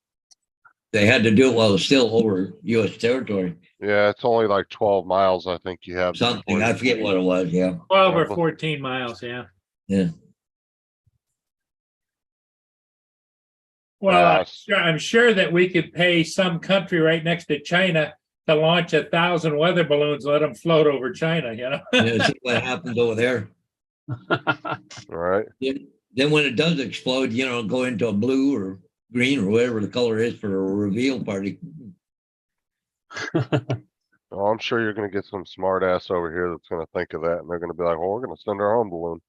They had to do it while it's still over U.S. territory. Yeah, it's only like 12 miles, I think you have. Something, before I you- forget what it was. Yeah. 12 Yeah, or but- 14 miles, yeah. Yeah. Well, Yeah. I'm sure that we could pay some country right next to China to launch 1,000 weather balloons, let them float over China, you know? Yeah, see what happens over there. Right? Then when it does explode, go into a blue or green or whatever the color is for a reveal party. Oh, I'm sure you're gonna get some smart ass over here that's gonna think of that and they're gonna be like, well, we're gonna send our own balloon.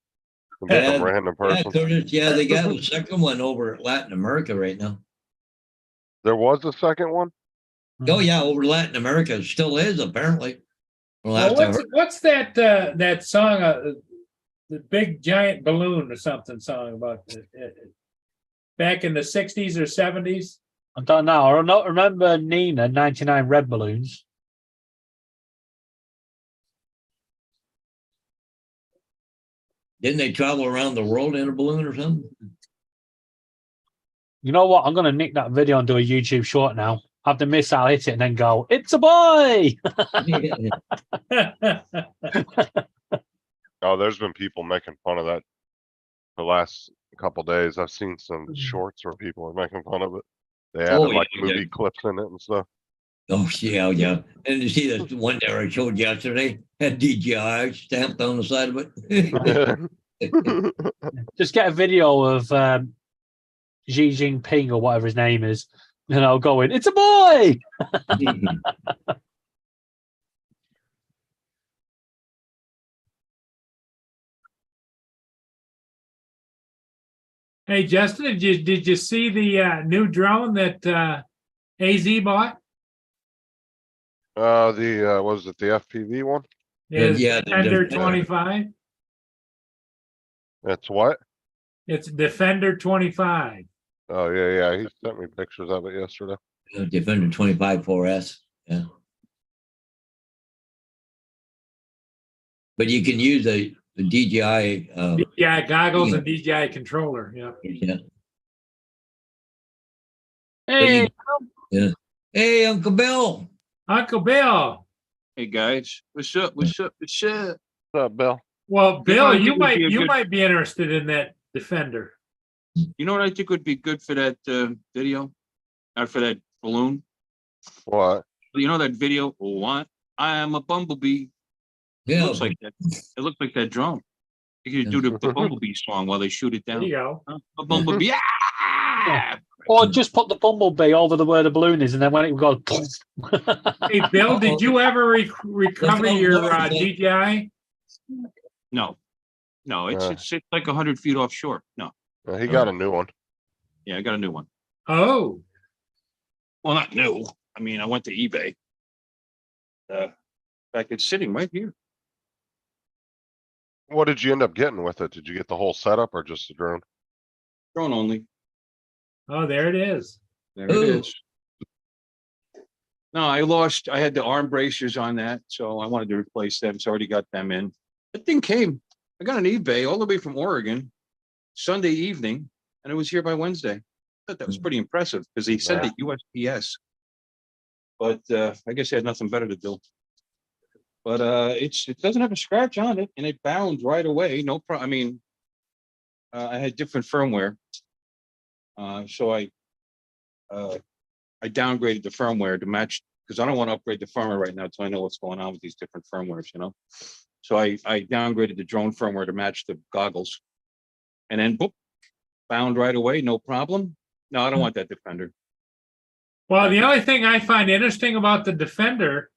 It'll be some Yeah, random Yeah, person. Curtis, yeah, they got a second one over at Latin America right now. There was a second one? Oh yeah, over Latin America, it still is apparently. Well, Well, last I heard. what's that song, the big giant balloon or something song about back in the 60s or 70s? I don't know. I don't remember Nina 99 red balloons. Didn't they travel around the world in a balloon or something? You know what? I'm going to nick that video and do a YouTube short now. Have the missile hit it and then go, it's a boy. Oh, there's been people making fun of that the last couple days. I've seen some shorts where people are making fun of it. They added Oh, like yeah, movie yeah. clips in it and stuff. Oh yeah, yeah. And you see this one there I showed yesterday had DJI stamped on the side of it. Just get a video of Xi Jinping or whatever his name is, and I'll go in, it's a boy. Hey, Justin, did you see the new drone that AZ bought? Was it the FPV one? Is Yeah, Defender the- 25? It's what? It's Defender 25. Oh, yeah. He sent me pictures of it yesterday. Defender 25 4S. Yeah. But you can use the DJI. DJI goggles Yeah. and DJI controller. Yeah. Yeah. Hey, Hey, Uncle Bill. Uncle Bill. Hey guys, what's up? What's up? What's up? What's up, Bill? Well, Bill, I you think it'd be a you good- might be interested in that Defender. You know what I think would be good for that video? Or for that balloon? What? You know that video? What? I am a bumblebee. It Yeah. looks like that. It looks like that drone. You could do the bumblebee song while they shoot it There down. you go. Huh? A bumblebee. Ah! or just put the bumblebee over the where the balloon is, and then when it goes, Hey, Bill, did you ever recover That's your not worth it. DJI? No, it's like 100 feet offshore. No, He got a new one. yeah, I got a new one. Oh, Well, not new. I mean, I went to eBay. In fact, it's sitting right here. What did you end up getting with it? Did you get the whole setup or just the drone? Drone only. oh, there it is. There it Ooh. is. No, I had the arm bracers on that, so I wanted to replace them, so I already got them in. That thing came, I got an eBay all the way from Oregon, Sunday evening, and it was here by Wednesday. I thought that was pretty impressive, because they sent it USPS. But I guess they had nothing better to do. But it doesn't have a scratch on it, and it bound right away, no problem. I mean, I had different firmware. So I downgraded the firmware to match, because I don't want to upgrade the firmware right now until I know what's going on with these different firmwares, you know? So I downgraded the drone firmware to match the goggles. And then boop, bound right away, no problem. No, I don't want that Defender. Well, the only thing I find interesting about the Defender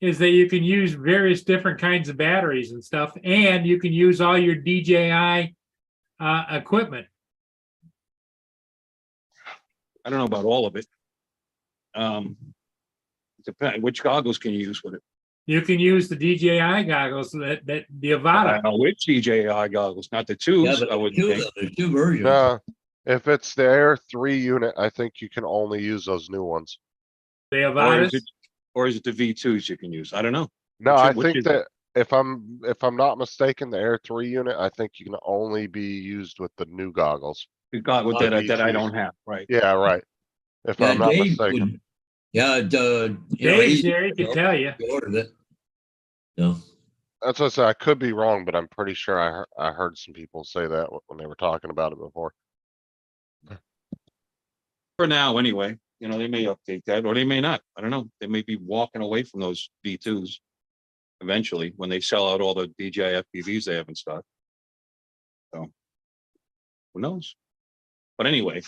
is that you can use various different kinds of batteries and stuff, and you can use all your DJI equipment. I don't know about all of it. Depend, which goggles can you use with it? You can use the DJI goggles that the I Avata. don't know which DJI goggles, not the Yeah, twos, but I would two of think. them, there's two versions. No, if it's the Air 3 unit, I think you can only use those new ones. The Or Avatas. is it, or is it the V2s you can use? I don't know. No, Which- I which think is it? that if I'm not mistaken, the Air 3 unit, I think you can only be used with the new goggles. The God with Oh, that I V2s. don't have, right? Yeah, right. If Yeah, I'm not Dave mistaken. would, yeah, you know, Dave's he's there, he can tell you. ordered it. No, That's what I said. I could be wrong, but I'm pretty sure I heard some people say that when they were talking about it before. For now, anyway, you know, they may update that, or they may not. I don't know. They may be walking away from those V2s eventually, when they sell out all the DJI FPVs they have in stock. So, who knows? But anyway,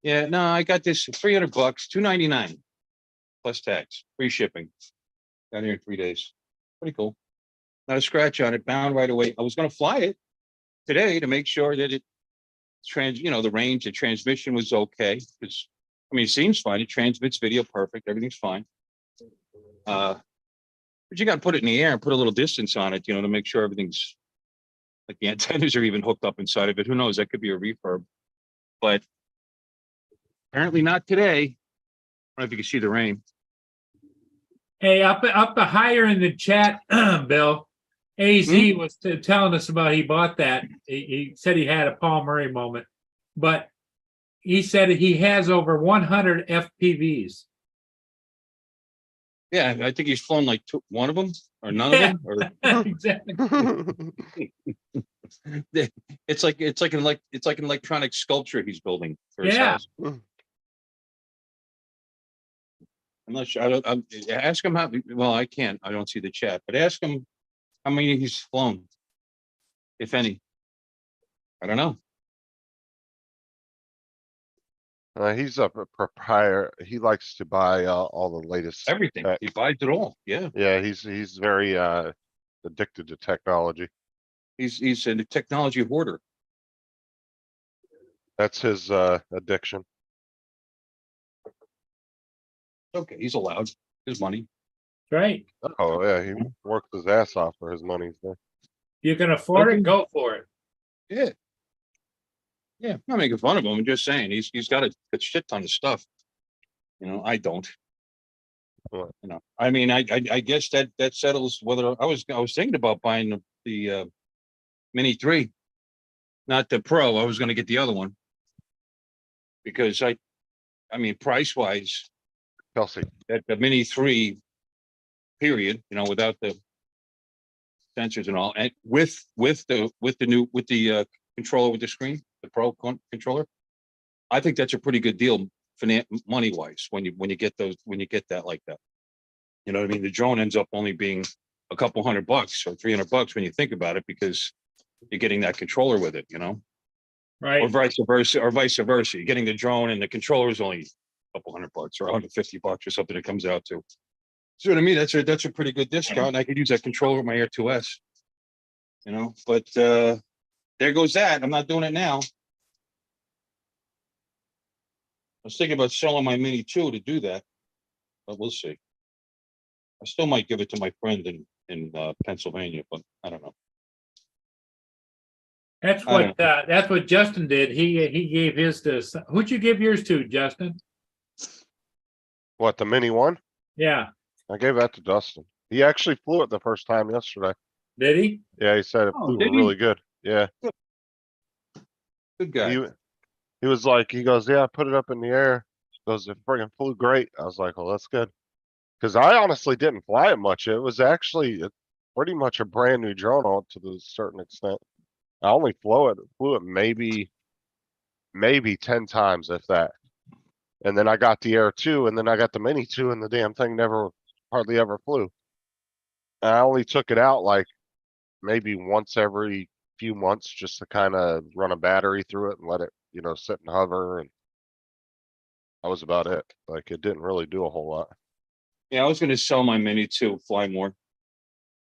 yeah, no, I got this $300, $299 plus tax, free shipping. Down here in 3 days. Pretty cool. Not a scratch on it, bound right away. I was gonna fly it today to make sure that it you know, the range, the transmission was okay. It's, I mean, it seems fine. It transmits video perfect. Everything's fine. But you gotta put it in the air and put a little distance on it, you know, to make sure everything's like the antennas are even hooked up inside of it. Who knows? That could be a refurb. But apparently not today. I don't know if you can see the rain. Hey, up higher in the chat, Bill, AZ was telling us about he bought that. He said he had a Paul Murray moment, but he said he has over 100 FPVs. Yeah, I think he's flown like one of them or none Yeah. of them. Or Exactly. it's like an electronic sculpture he's building for his Yeah. house. I'm not sure. Ask him how. Well, I can't. I don't see the chat, but ask him how many he's flown, if any. I don't know. He's a proprietor. He likes to buy all the latest. Everything. tech. He buys it all. Yeah, Yeah, he's very addicted to technology. he's a technology hoarder. That's his addiction. Okay, he's allowed his money. Right. Oh yeah, he works his ass off for his money. So. You can afford Okay. it, go for it. Yeah. Yeah, I'm not making fun of him. I'm just saying he's got a shit ton of stuff. You know, I don't. What? You know, I mean, I guess that settles whether I was thinking about buying the Mini 3, not the Pro. I was going to get the other one because I mean, price wise, Kelsey, that the Mini 3, period. You know, without the sensors and all, and with the controller with the screen, the Pro controller, I think that's a pretty good deal money wise when you get that like that. You know what I mean? The drone ends up only being a couple $100 or $300 when you think about it, because you're getting that controller with it, you know, or Right. vice versa. You're getting the drone and the controller is only a couple $100 or $150 or something it comes out to. See what I mean? That's a pretty good discount. And I could use that controller with my Air 2S, you know, but there goes that. I'm not doing it now. I was thinking about selling my Mini 2 to do that, but we'll see. I still might give it to my friend in Pennsylvania, but I don't know. That's what Justin did. He gave his to, who'd you give yours to, Justin? what, the Mini 1? Yeah. I gave that to Dustin. He actually flew it the first time yesterday. Did he? Yeah, he said it Oh, flew did he? really good. Yeah. Good guy. He was like, he goes, yeah, I put it up in the air. He goes, it friggin' flew great. I was like, well, that's good. Cause I honestly didn't fly it much. It was actually pretty much a brand new drone on to a certain extent. I only flew it maybe 10 times, if that. And then I got the Air 2 and then I got the Mini 2 and the damn thing hardly ever flew. I only took it out like maybe once every few months just to kind of run a battery through it and let it, sit and hover, and that was about it. Like it didn't really do a whole lot. Yeah, I was gonna sell my Mini to Fly More.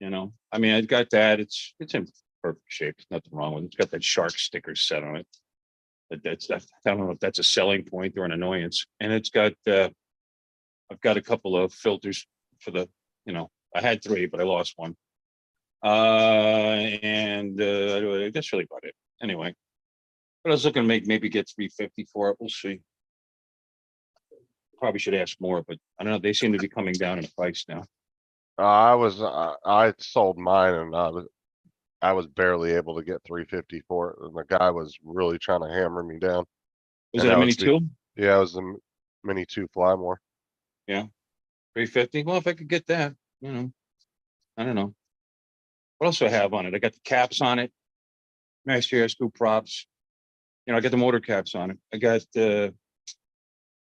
You know, I mean, I got that. It's in perfect shape. There's nothing wrong with it. It's got that shark sticker set on it. That's I don't know if that's a selling point or an annoyance. And it's got I've got a couple of filters for the, you know, I had 3, but I lost one. And that's really about it. Anyway, but I was looking to maybe get 350 for it. We'll see. Probably should ask more, but I don't know. They seem to be coming down in price now. I sold mine and I was barely able to get 350 for it. And the guy was really trying to hammer me down. Was And it a that Mini was 2? Yeah, it was the Mini 2 Flymore. 350? Well, if I could get that, you know, I don't know. What else do I have on it? I got the caps on it. Master air screw props. You know, I got the motor caps on it. I got I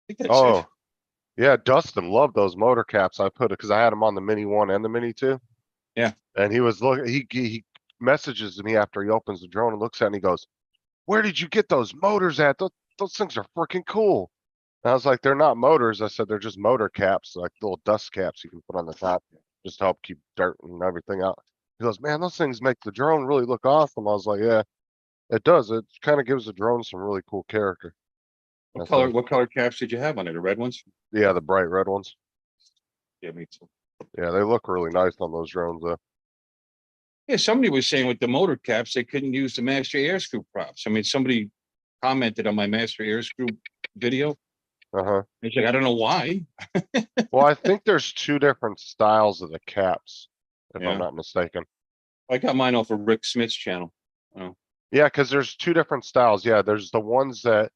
think that's Oh, it. yeah, Dustin loved those motor caps I put it because I had them on the Mini 1 and the Mini 2. Yeah. And he was looking, he messages me after he opens the drone and looks at it and he goes, "Where did you get those motors at? Those things are freaking cool." And I was like, "They're not motors." I said, "They're just motor caps, like little dust caps you can put on the top just to help keep dirt and everything out." He goes, "Man, those things make the drone really look awesome." I was like, "Yeah, it does. It kind of gives the drone some really cool character." What I color? said, What color caps did you have on it? The red ones? "Yeah, the bright red ones. Yeah, me too. Yeah, they look really nice on those drones though." Yeah, somebody was saying with the motor caps, they couldn't use the master air screw props. I mean, somebody commented on my master air screw video. Uh-huh. It's like, I don't know why. Well, I think there's 2 different styles of the caps, if Yeah. I'm not mistaken. I got mine off of Rick Smith's channel. Oh, Yeah, because there's 2 different styles. Yeah, there's the ones that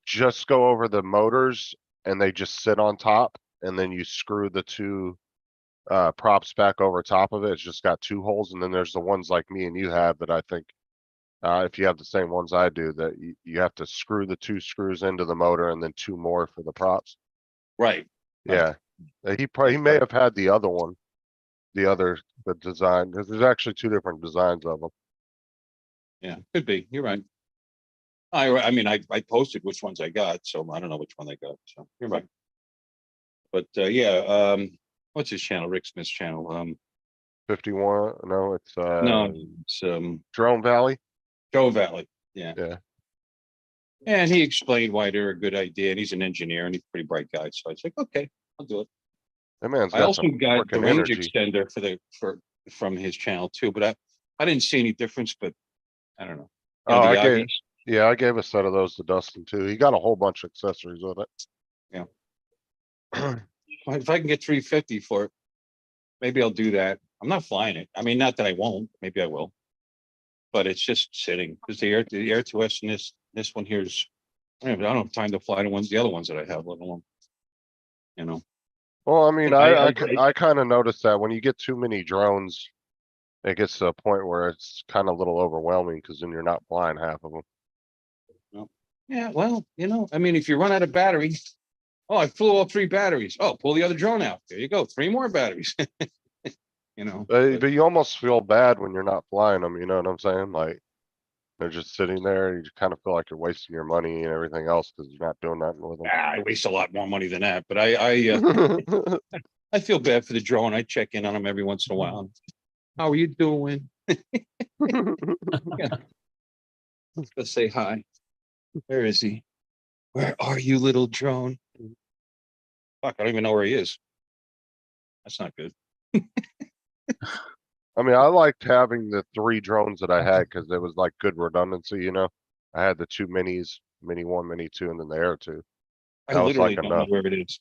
just go over the motors and they just sit on top, and then you screw the 2 props back over top of it. It's just got 2 holes, and then there's the ones like me and you have that I think if you have the same ones I do, that you have to screw the 2 screws into the motor and then 2 more for the props. right. Yeah. He may have had the other one, the design, because there's actually 2 different designs of them. Yeah, could be. You're right. I mean, I posted which ones I got, so I don't know which one I got. So you're right. But yeah, what's his channel? Rick Smith's channel. 51, no, it's No, it's Drone Valley. Joe Valley. Yeah. Yeah. And he explained why they're a good idea, and he's an engineer and he's a pretty bright guy. So I was like, okay, I'll do it. That man's I got also some got the freaking range energy. extender from his channel too, but I didn't see any difference, but I don't know. You Oh, know, the I gave, Yagis. yeah, I gave a set of those to Dustin too. He got a whole bunch of accessories with it. Yeah. If I can get 350 for it, maybe I'll do that. I'm not flying it. I mean, not that I won't, maybe I will. But it's just sitting because the Air 2S and this one here's, I don't have time to fly the other ones that I have, let alone, you know. Well, I mean, I I kind of noticed that when you get too many drones, it gets to a point where it's kind of a little overwhelming because then you're not flying half of them. Yeah, well, you know, I mean, if you run out of battery, oh, I flew all 3 batteries. Oh, pull the other drone out. There you go, 3 more batteries. You know, But you almost feel bad when you're not flying them, you know what I'm saying? Like, they're just sitting there, you kind of feel like you're wasting your money and everything else because you're not doing nothing with I waste a lot more money than that, but I them. feel bad for the drone. I check in on them every once in a while. How are you doing? Let's say hi. Where is he? Where are you, little drone? Fuck, I don't even know where he is. That's not good. I mean, I liked having the 3 drones that I had because there was like good redundancy, you know? I had the 2 minis, Mini 1, Mini 2, and then the Air 2. I That was literally like don't know enough. where it is.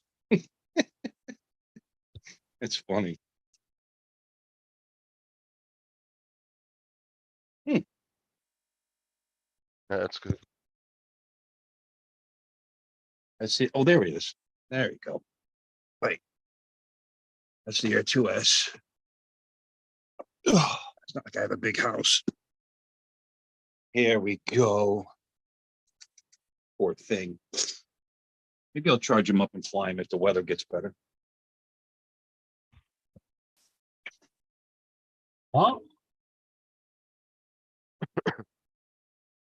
It's funny. Yeah, that's good. That's it. Oh, there he is. There you go. Right. That's the Air 2S. Oh, it's not like I have a big house. Here we go. Poor thing. Maybe I'll charge him up and fly him if the weather gets better. What?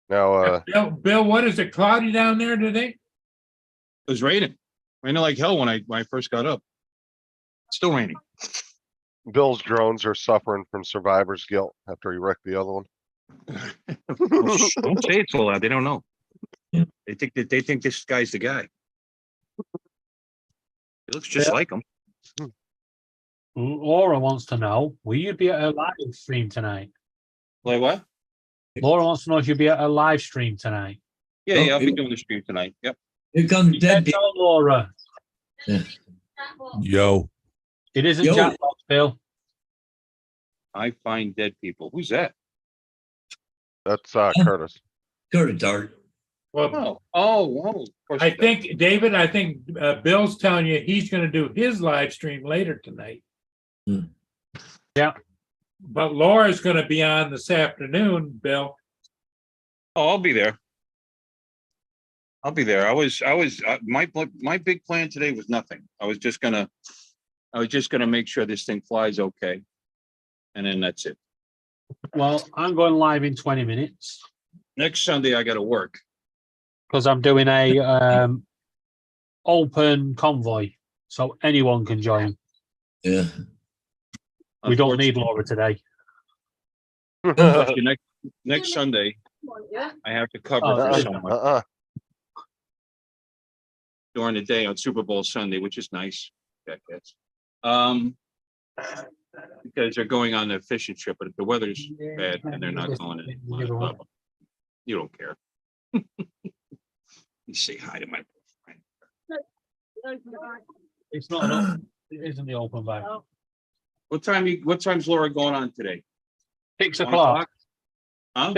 Now, Bill, what is it, cloudy down there today? It was raining. I know like hell when I first got up. Still raining. Bill's drones are suffering from survivor's guilt after he wrecked the other one. Don't say it so loud. They don't know. Yeah. They think this guy's the guy. He looks just Yeah. like him. Laura wants to know, will you be at a live stream tonight? Like what? Laura wants to know if you'll be at a live stream tonight. Yeah, Oh, yeah, I'll be you- doing the stream tonight. Yep. Here comes Yeah, dead people. tell Laura. Yo, It isn't Yo. Jackbox, Bill. I find dead people. Who's that? That's Curtis. Curtis Art. Well, Of course I it does. think, David, Bill's telling you he's gonna do his live stream later tonight. Hmm. Yeah. But Laura's gonna be on this afternoon, Bill. Oh, I'll be there. I'll be there. My big plan today was nothing. I was just gonna make sure this thing flies okay. And then that's it. Well, I'm going live in 20 minutes Next Sunday, I gotta work. because I'm doing a open convoy, so anyone can join. Yeah. We don't need Laura today. Unfortunately, next Sunday, Yeah. I have to cover Oh, for yeah. someone during the day on Super Bowl Sunday, which is nice. Jackass. Because they're going on a fishing trip, but if the weather's bad and they're not going in, you don't care. You say hi to my friend. It's not. An open, it isn't the open bag. What time's Laura going on today? 6 1 o'clock. Huh?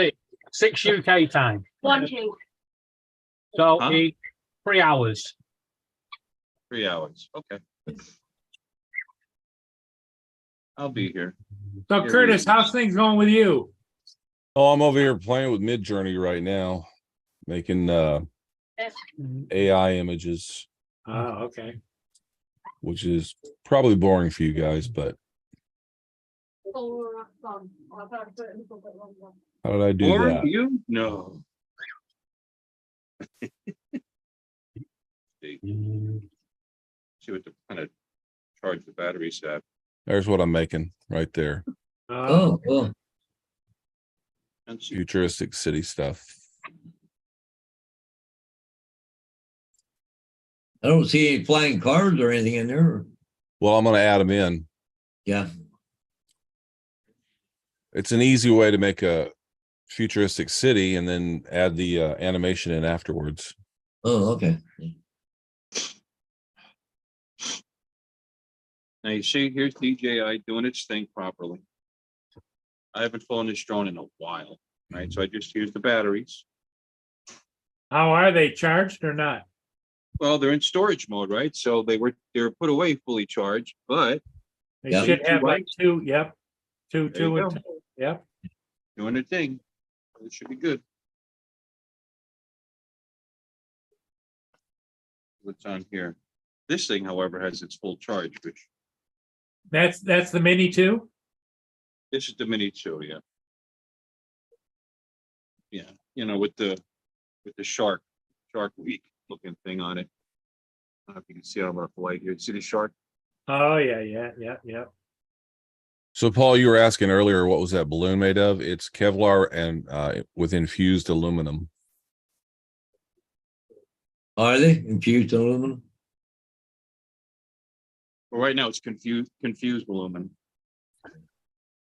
6 UK time. 1, 2. So Huh? 3 hours. 3 hours. Okay. I'll be here. So Curtis, how's things going with you? oh, I'm over here playing with Midjourney right now, making AI images, Oh, okay. which is probably boring for you guys, but how did I do Or that? you? No. See what the kind of charge the batteries have. There's what I'm making right there. Oh, well, And see. Futuristic city stuff. I don't see any flying cars or anything in there. Well, I'm going to add them in. Yeah. It's an easy way to make a futuristic city and then add the animation in afterwards. Oh, okay. Now you see, here's DJI doing its thing properly. I haven't flown this drone in a while, right? So I just used the batteries. How are they, charged or not? Well, they're in storage mode, right? So they were put away fully charged, but They Yeah. should have like 2, yep. Two, There you 2 and go. 2, yep. doing their thing. It should be good. What's on here? This thing, however, has its full charge, which That's the Mini 2? this is the Mini 2, yeah. Yeah, you know, with the shark week looking thing on it. I don't know if you can see it on our light here. See the shark? Oh, yeah. So, Paul, you were asking earlier, what was that balloon made of? It's Kevlar and with infused aluminum. Are they infused aluminum? Well, right now it's confused aluminum.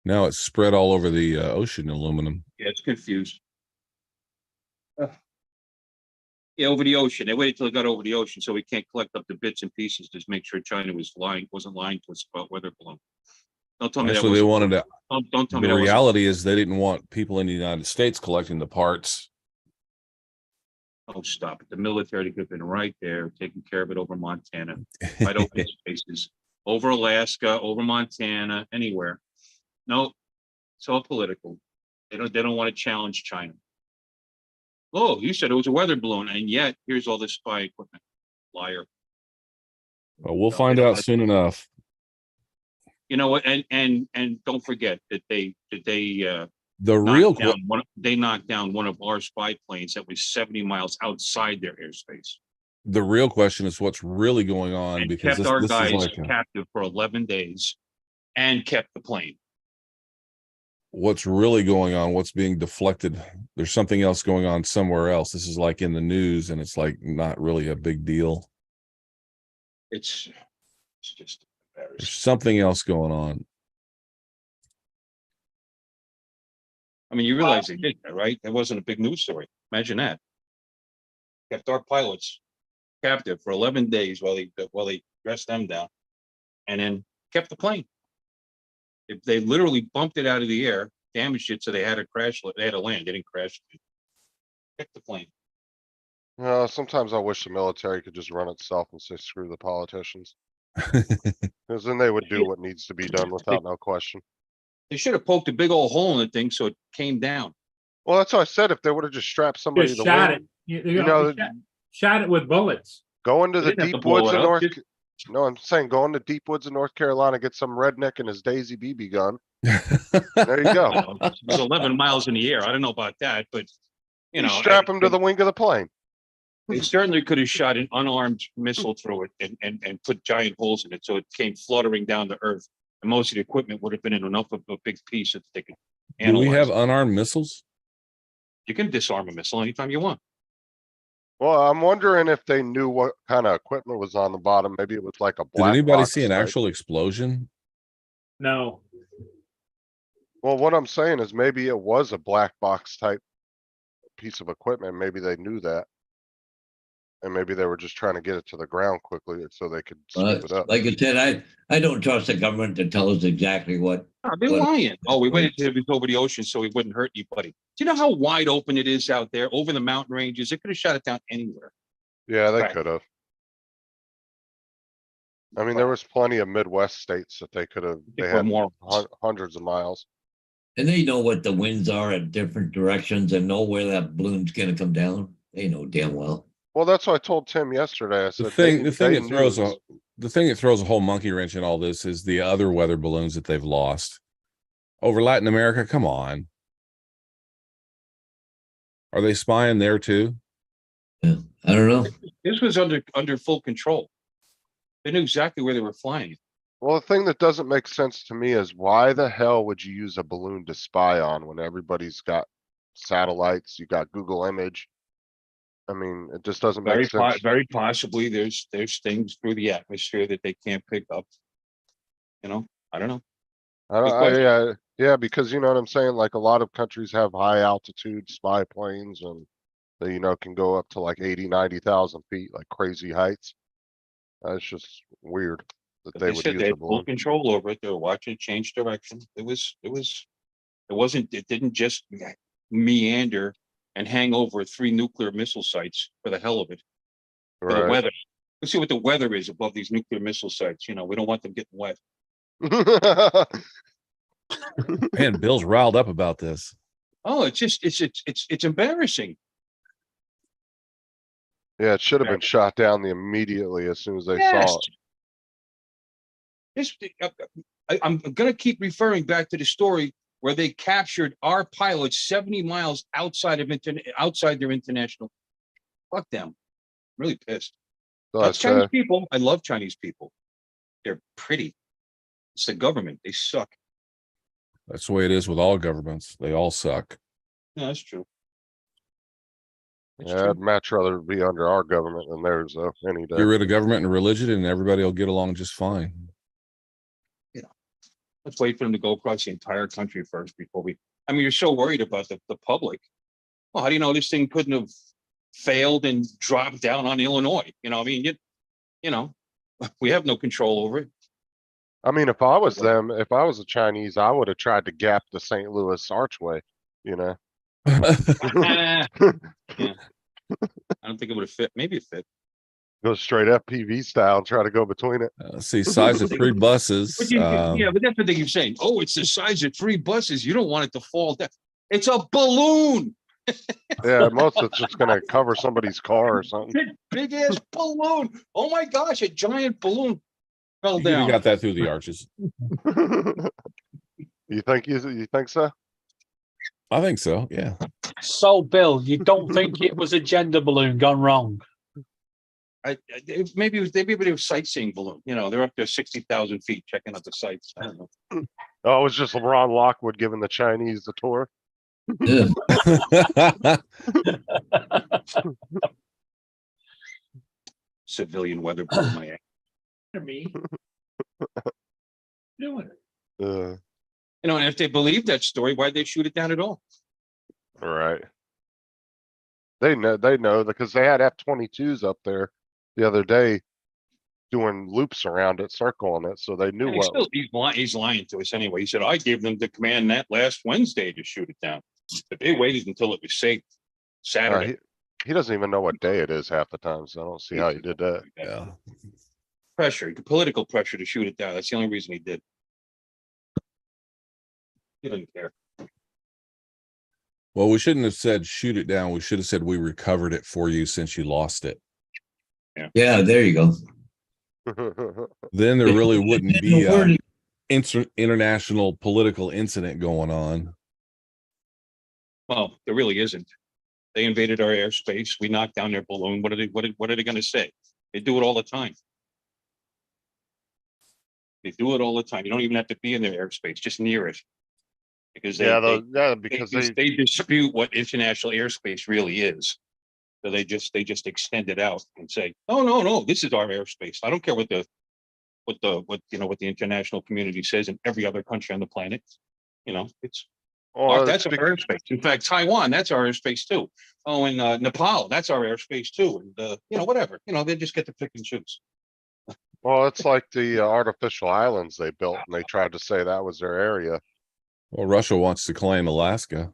Now it's spread all over the ocean aluminum. Yeah, it's confused. Yeah, over the ocean. They waited till it got over the ocean so we can't collect up the bits and pieces to make sure China wasn't lying to us about weather balloon. Don't tell me that Actually, they wasn't- wanted to. Don't tell me The that wasn't- reality is they didn't want people in the United States collecting the parts. Oh, stop it. The military could have been right there, taking care of it over Montana, right open spaces, over Alaska, over Montana, anywhere. No, it's all political. They don't want to challenge China. Oh, you said it was a weather balloon, and yet here's all this spy equipment. Liar. But we'll find out soon enough. You know what? And don't forget that they The real knocked down one of our spy planes that was 70 miles outside their airspace. The real question is what's really going on, And because kept our this is guys like captive for 11 days and kept the plane. what's really going on, what's being deflected. There's something else going on somewhere else. This is like in the news, and it's like not really a big deal. It's just There's embarrassing. something else going on. I mean, you realize they did that, right? That wasn't a big news story. Imagine that. Kept our pilots captive for 11 days while they dressed them down, and then kept the plane. If they literally bumped it out of the air, damaged it, so they had to crash. They had to land. They didn't crash. Kept the plane. Sometimes I wish the military could just run itself and say, screw the politicians. Cause then they would do what needs to be done without no question. They should have poked a big old hole in the thing so it came down. Well, that's what I said. If they would have just strapped somebody Just to the shot wing, it. you know, Shot it with bullets. go into They the didn't have to deep blow woods it of up, North. just- No, I'm saying go into deep woods of North Carolina, get some redneck and his Daisy BB gun. There you go. You know, it was 11 miles in the air. I don't know about that, but you know, Strap him to the wing of the plane. they certainly could have shot an unarmed missile through it and put giant holes in it so it came fluttering down to earth. And most of the equipment would have been in enough of a big piece that they could Do we analyze. have unarmed missiles? You can disarm a missile anytime you want. Well, I'm wondering if they knew what kind of equipment was on the bottom. Maybe it was like a Did black anybody box see an type. actual explosion? No. Well, what I'm saying is maybe it was a black box type piece of equipment. Maybe they knew that. And maybe they were just trying to get it to the ground quickly so they could scoop it up. Like I said, I don't trust the government to tell us exactly what. They're What- lying. Oh, we waited till it was over the ocean so we wouldn't hurt anybody. Do you know how wide open it is out there over the mountain ranges? It could have shot it down anywhere. Yeah, they Right. could have. I mean, there was plenty of Midwest states that they could have, They they put had more. hundreds of miles. And they know what the winds are at different directions and know where that balloon's gonna come down. They know damn well. Well, that's what I told Tim yesterday. I said. The thing they that knew throws this. the thing that throws a whole monkey wrench in all this is the other weather balloons that they've lost over Latin America. Come on. Are they spying there too? Yeah, I don't know. This was under full control. They knew exactly where they were flying. Well, the thing that doesn't make sense to me is why the hell would you use a balloon to spy on when everybody's got satellites, you got Google image? I mean, it just doesn't make sense. Very possibly there's things through the atmosphere that they can't pick up. You know, I don't know. Good question. Yeah, because you know what I'm saying? Like a lot of countries have high altitude spy planes and they, you know, can go up to like 80, 90,000 feet, like crazy heights. It's just weird that But they they would said use they a had full balloon. control over it. They were watching it change direction. It didn't just meander and hang over 3 nuclear missile sites for the hell of it. For the Right. weather. Let's see what the weather is above these nuclear missile sites. You know, we don't want them getting wet. Man, Bill's riled up about this. Oh, it's embarrassing. Yeah, it should have been shot down immediately as soon as they saw it. This, I'm gonna keep referring back to the story where they captured our pilots 70 miles outside their international. Fuck them. Really pissed. So That's it's, Chinese people. I love Chinese people. They're pretty. It's the government. They suck. That's the way it is with all governments. They all suck. Yeah, that's true. That's yeah, true. I'd much rather be under our government than theirs though, any day. Get rid of government and religion and everybody will get along just fine. Let's wait for them to go across the entire country first before I mean, you're so worried about the public. Well, how do you know this thing couldn't have failed and dropped down on Illinois? You know, I mean, you know, we have no control over it. I mean, if I was them, if I was a Chinese, I would have tried to gap the St. Louis Archway, you know? Yeah. I don't think it would have fit. Maybe it fit. Go straight FPV style and try to go between it. See, size of 3 buses. But yeah, but that's the thing you're saying. Oh, it's the size of 3 buses. You don't want it to fall down. It's a balloon. Yeah, most of it's just gonna cover somebody's car or something. Big ass balloon. Oh my gosh, a giant balloon fell You could have down. got that through the arches. You think so? I think so. Yeah. So, Bill, you don't think it was a gender balloon gone wrong? Maybe it was sightseeing balloon, you know, they're up there 60,000 feet checking out the sights. I don't know. Oh, it was just LeBron Lockwood giving the Chinese the tour. Yeah. Civilian weather balloon, my ass. To me. Doing it. Uh, You know, and if they believe that story, why'd they shoot it down at all? all right. They know because they had F-22s up there the other day doing loops around it, circling it, so they knew And what. he's lying to us anyway. He said, I gave them the command that last Wednesday to shoot it down. But they waited until it was safe. Saturday. He doesn't even know what day it is half the time, so I don't see how he did that. Yeah. Pressure, political pressure to shoot it down. That's the only reason he did. He didn't care. Well, we shouldn't have said shoot it down. We should have said we recovered it for you since you lost it. Yeah, there you go. Then there really wouldn't be No word- international political incident going on. Well, there really isn't. They invaded our airspace. We knocked down their balloon. What are they going to say? They do it all the time. They do it all the time. You don't even have to be in their airspace, just near it. Because because they dispute what international airspace really is. So they just extend it out and say, no, this is our airspace. I don't care what the international community says in every other country on the planet. You know, that's our airspace. In fact, Taiwan, that's our airspace too. Oh, and Nepal, that's our airspace too. And whatever. They just get to pick and choose. Well, it's like the artificial islands they built, and they tried to say that was their area. Well, Russia wants to claim Alaska.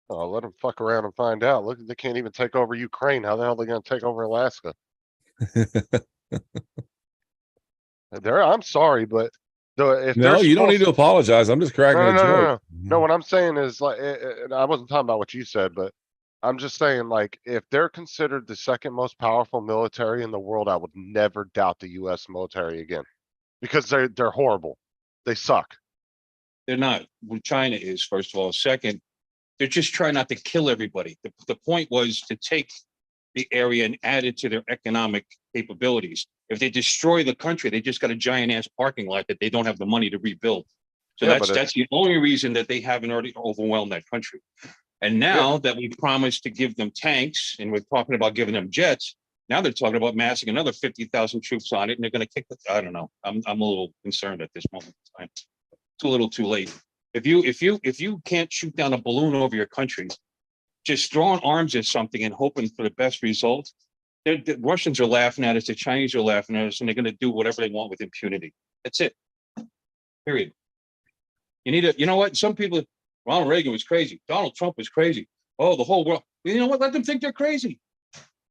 Oh, let them fuck around and find out. Look, they can't even take over Ukraine. How the hell are they going to take over Alaska? I'm sorry, but if No, they're you don't need to supposed- apologize. I'm just cracking No, a no, no, joke. No, what I'm saying is like, and I wasn't talking about what you said, but I'm just saying like, if they're considered the second most powerful military in the world, I would never doubt the US military again. Because they're horrible. They suck. They're not. Well, China is, first of all. Second, they're just trying not to kill everybody. The point was to take the area and add it to their economic capabilities. If they destroy the country, they just got a giant ass parking lot that they don't have the money to rebuild. So Yeah, that's the only reason that they haven't already overwhelmed that country. And now that we promised to give them tanks and we're talking about giving them jets, now they're talking about massing another 50,000 troops on it, and they're going to kick the. I don't know. I'm a little concerned at this moment in time. It's a little too late. If you can't shoot down a balloon over your country, just throwing arms at something and hoping for the best result, the Russians are laughing at us, the Chinese are laughing at us, and they're going to do whatever they want with impunity. That's it. Period. You know what? Some people, Ronald Reagan was crazy. Donald Trump was crazy. Oh, the whole world. You know what? Let them think they're crazy.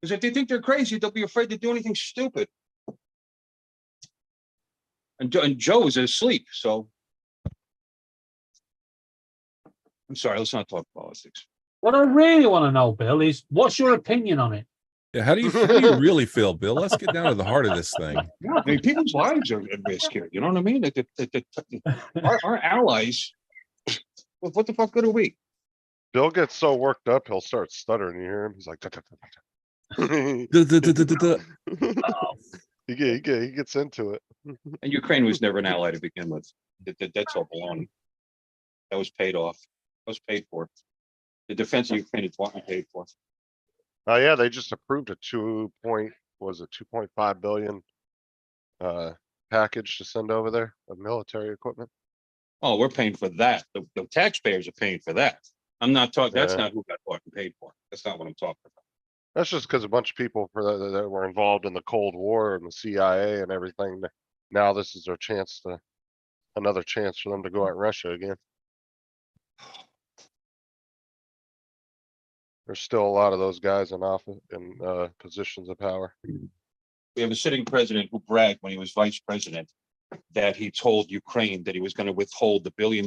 Because if they think they're crazy, they'll be afraid to do anything stupid. And Joe is asleep, so. I'm sorry, let's not talk politics. What I really want to know, Bill, is what's your opinion on it? Yeah, how do you really feel, Bill? Let's get down to the heart of this thing. Yeah, I mean, people's lives are at risk here. You know what I mean? Our allies, what the fuck good are we? Bill gets so worked up, he'll start stuttering. You hear him? He's like, he gets into it. And Ukraine was never an ally to begin with. That's all baloney. That was paid off. That was paid for. The defense of Ukraine is what paid for. Oh yeah, they just approved a 2.5 billion package to send over there of military equipment. Oh, we're paying for that. The taxpayers are paying for that. I'm not talking. That's Yeah. not who got bought and paid for. That's not what I'm talking about. That's just because a bunch of people that were involved in the Cold War and the CIA and everything. Now this is their chance another chance for them to go at Russia again. There's still a lot of those guys in office in positions of power. We have a sitting president who bragged when he was vice president that he told Ukraine that he was going to withhold the $1 billion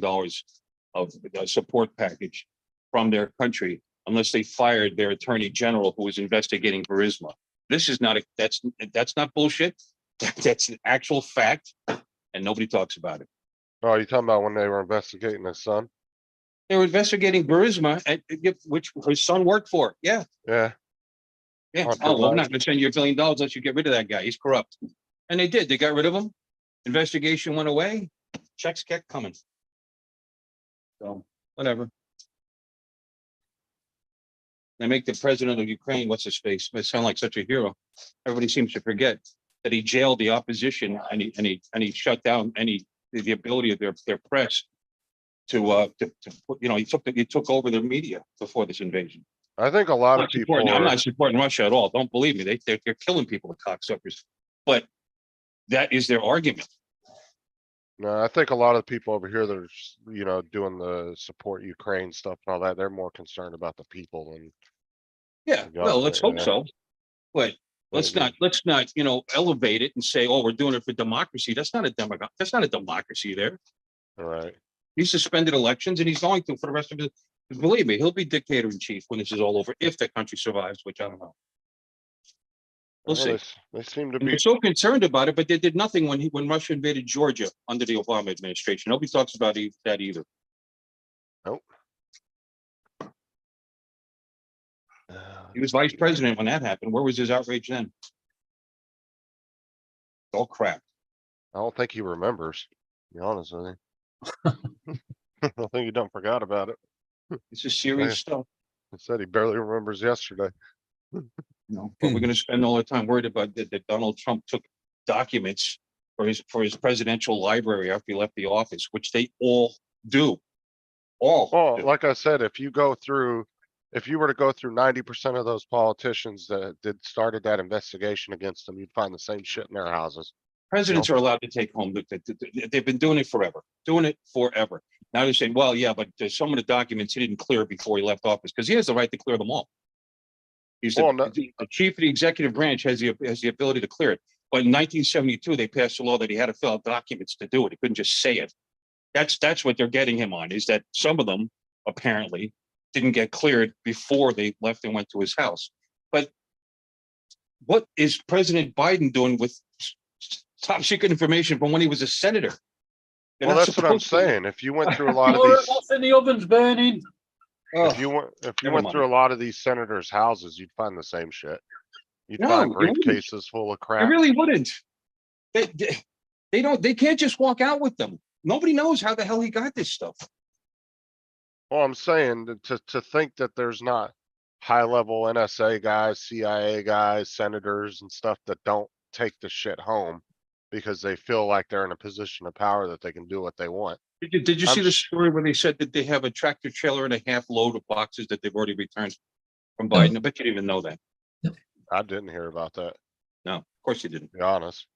of the support package from their country unless they fired their attorney general who was investigating Burisma. This is not that's not bullshit. That's an actual fact, and nobody talks about it. Oh, you talking about when they were investigating his son? They were investigating Burisma, which his son worked for. Yeah, Yeah. Yeah, Hunter oh, well, I'm Biden. not gonna send you $1 billion unless you get rid of that guy. He's corrupt. And they did. They got rid of him. Investigation went away. Checks kept coming. So, whatever. They make the president of Ukraine, what's his face? It sound like such a hero. Everybody seems to forget that he jailed the opposition and he shut down the ability of their press to put, you know, he took over their media before this invasion. I think a lot of people I'm are, not supporting Russia at all. Don't believe me. They're killing people, the cocksuckers. But that is their argument. no, I think a lot of people over here that are, you know, doing the support Ukraine stuff and all that, they're more concerned about the people than. Yeah, Yeah, well, let's hope yeah. so. But let's Maybe. not, you know, elevate it and say, oh, we're doing it for democracy. That's not a democracy there. All right. He suspended elections and he's going to for the rest of his, believe me, he'll be dictator in chief when this is all over, if the country survives, which I don't know. We'll see. They seem to And be, they're so concerned about it, but they did nothing when Russia invaded Georgia under the Obama administration. Nobody talks about that either. nope. He was vice president when that happened. Where was his outrage then? All crap. I don't think he remembers, to be honest with you. I think he done forgot about it. This is serious Yeah. stuff. He said he barely remembers yesterday. You know, but we're going to spend all the time worried about that Donald Trump took documents for his presidential library after he left the office, which they all do. All. Well, do. like I said, if you were to go through 90% of those politicians that started that investigation against them, you'd find the same shit in their houses. Presidents are allowed to take home. They've been doing it forever. Now they're saying, well, yeah, but there's some of the documents he didn't clear before he left office because he has the right to clear them all. He's Well, no- the chief of the executive branch has the ability to clear it. But in 1972, they passed a law that he had to fill out documents to do it. He couldn't just say it. That's what they're getting him on, is that some of them apparently didn't get cleared before they left and went to his house. But what is President Biden doing with top secret information from when he was a senator? They're Well, not that's what I'm supposed to. saying. If you went through a lot of Laura, these, what's in the oven's burning? Oh, if you went never through a lot of these senators' houses, you'd find the same shit. You'd No, find you wouldn't. briefcases full of I crap. really wouldn't. They can't just walk out with them. Nobody knows how the hell he got this stuff. Well, I'm saying to think that there's not high-level NSA guys, CIA guys, senators and stuff that don't take the shit home because they feel like they're in a position of power that they can do what they want. Did you I'm see the sh- story where they said that they have a tractor trailer and a half load of boxes that they've already returned from Biden? I bet you didn't even know that. I didn't hear about that, No, of course you didn't. to be honest.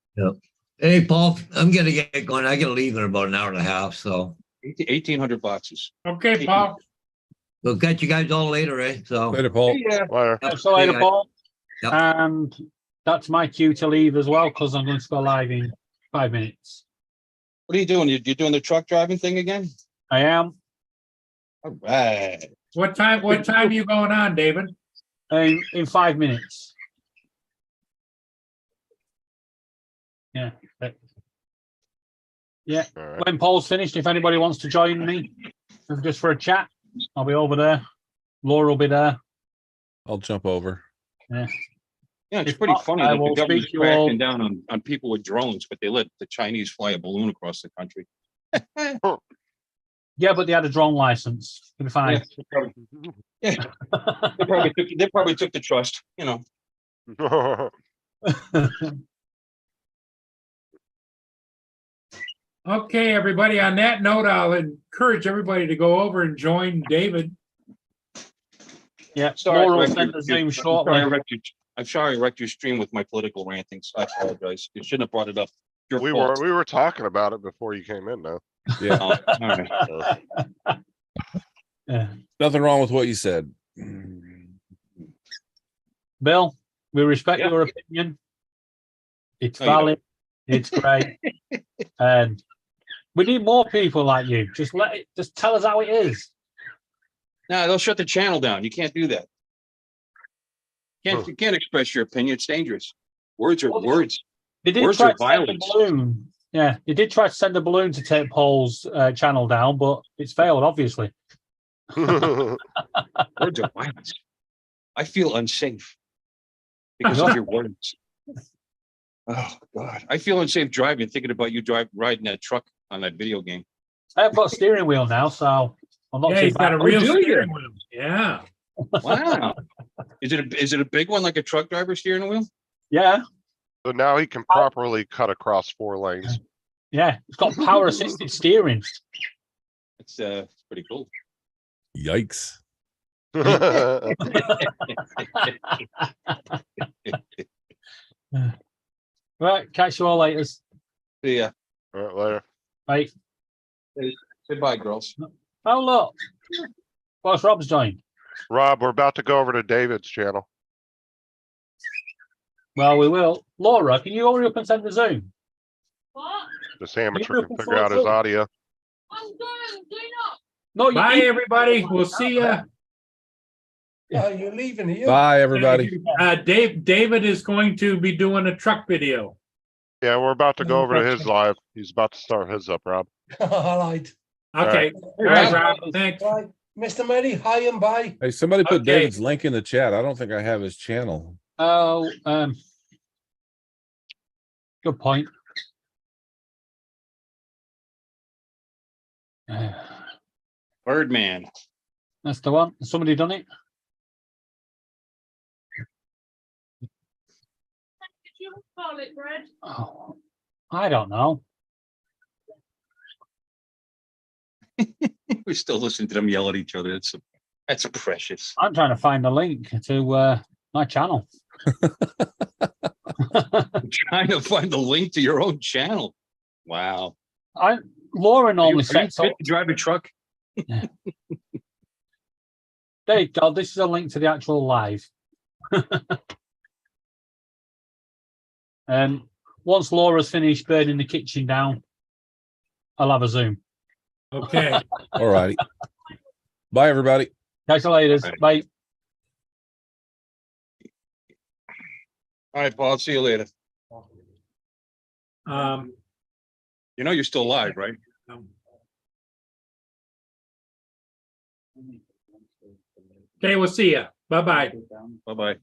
Hey, Paul, I'm gonna get going. I gotta leave in about an hour and a half, so 1,800 boxes. Okay, Paul. we'll catch you guys all later, eh? So. Later, Paul. Yeah. Later. So later, guys. Paul. Yep. And that's my cue to leave as well because I'm going to go live in 5 minutes. What are you doing? You're doing the truck driving thing again? I am All right. What time are you going on, David? in 5 minutes. Yeah. Yeah. All right. When Paul's finished, if anybody wants to join me just for a chat, I'll be over there. Laura will be there. I'll jump over. Yeah, it's If pretty not, funny I that the will government's speak to you all- cracking down on people with drones, but they let the Chinese fly a balloon across the country. Yeah, but they had a drone license. It'll be fine. Yeah, they probably took the trust, you know. Okay, everybody, on that note, I'll encourage everybody to go over and join David. Yeah, Sorry, Laura will Rick, send the you- Zoom I'm shortly. sorry I wrecked your stream with my political rantings. I apologize. You shouldn't have brought it up. Your We fault. were talking about it before you came in though. Yeah. Oh, all right. Yeah. Nothing wrong with what you said. Bill, we respect Yeah. your opinion. It's No, you valid. It's great. And we need more people like you. Just tell us how it is. No, they'll shut the channel down. You can't do that. You can't express your opinion. It's dangerous. Words are Well, words. They did Words try are to send a violence. balloon. Yeah, they did try to send a balloon to take Paul's channel down, but it's failed, obviously. Words are violence. I feel unsafe. because of your words. Oh, God. I feel unsafe driving, thinking about you riding that truck on that video game. I've got a steering wheel now, so I'm not Yeah, too he's got bad. a real do you? steering wheel. Yeah. Wow. Is it a big one like a truck driver steering wheel? Yeah, So now he can properly cut across 4 lanes. yeah. It's got power assisted steering. It's pretty cool. Yikes. Right, catch you all later. See ya. All right, later. Bye. Goodbye, girls. Oh look, what's Rob's doing? Rob, we're about to go over to David's channel. Well, we will. Laura, can you hurry up and send the Zoom? What? This amateur You're can looking figure out his forward to it. audio. I'm going, do not. No, you Bye, need- everybody. We'll see you. Yeah, you're leaving here. Bye, everybody. David is going to be doing a truck video. Yeah, we're about to go over to his live. He's about to start his up, Rob. All right. Okay. All right, Rob. Thanks. Right. Mr. Murray, hi and bye. Hey, somebody put Okay. David's link in the chat. I don't think I have his channel. Oh, good point. Birdman. That's the one. Has somebody done it? Did you call it bread? Oh, I don't know. We're still listening to them yell at each other. That's precious. I'm trying to find the link to my channel. I'm trying to find the link to your own channel. Wow. Laura normally Are you sets up. fit to drive a truck? There you go. This is a link to the actual live. Once Laura's finished burning the kitchen down, I'll have a Zoom. Okay. All righty. Bye, everybody. Catch you later. Right. Bye. All right, Paul. I'll see you later. Um, You know you're still live, right? Okay, we'll see you. Bye-bye. Bye-bye.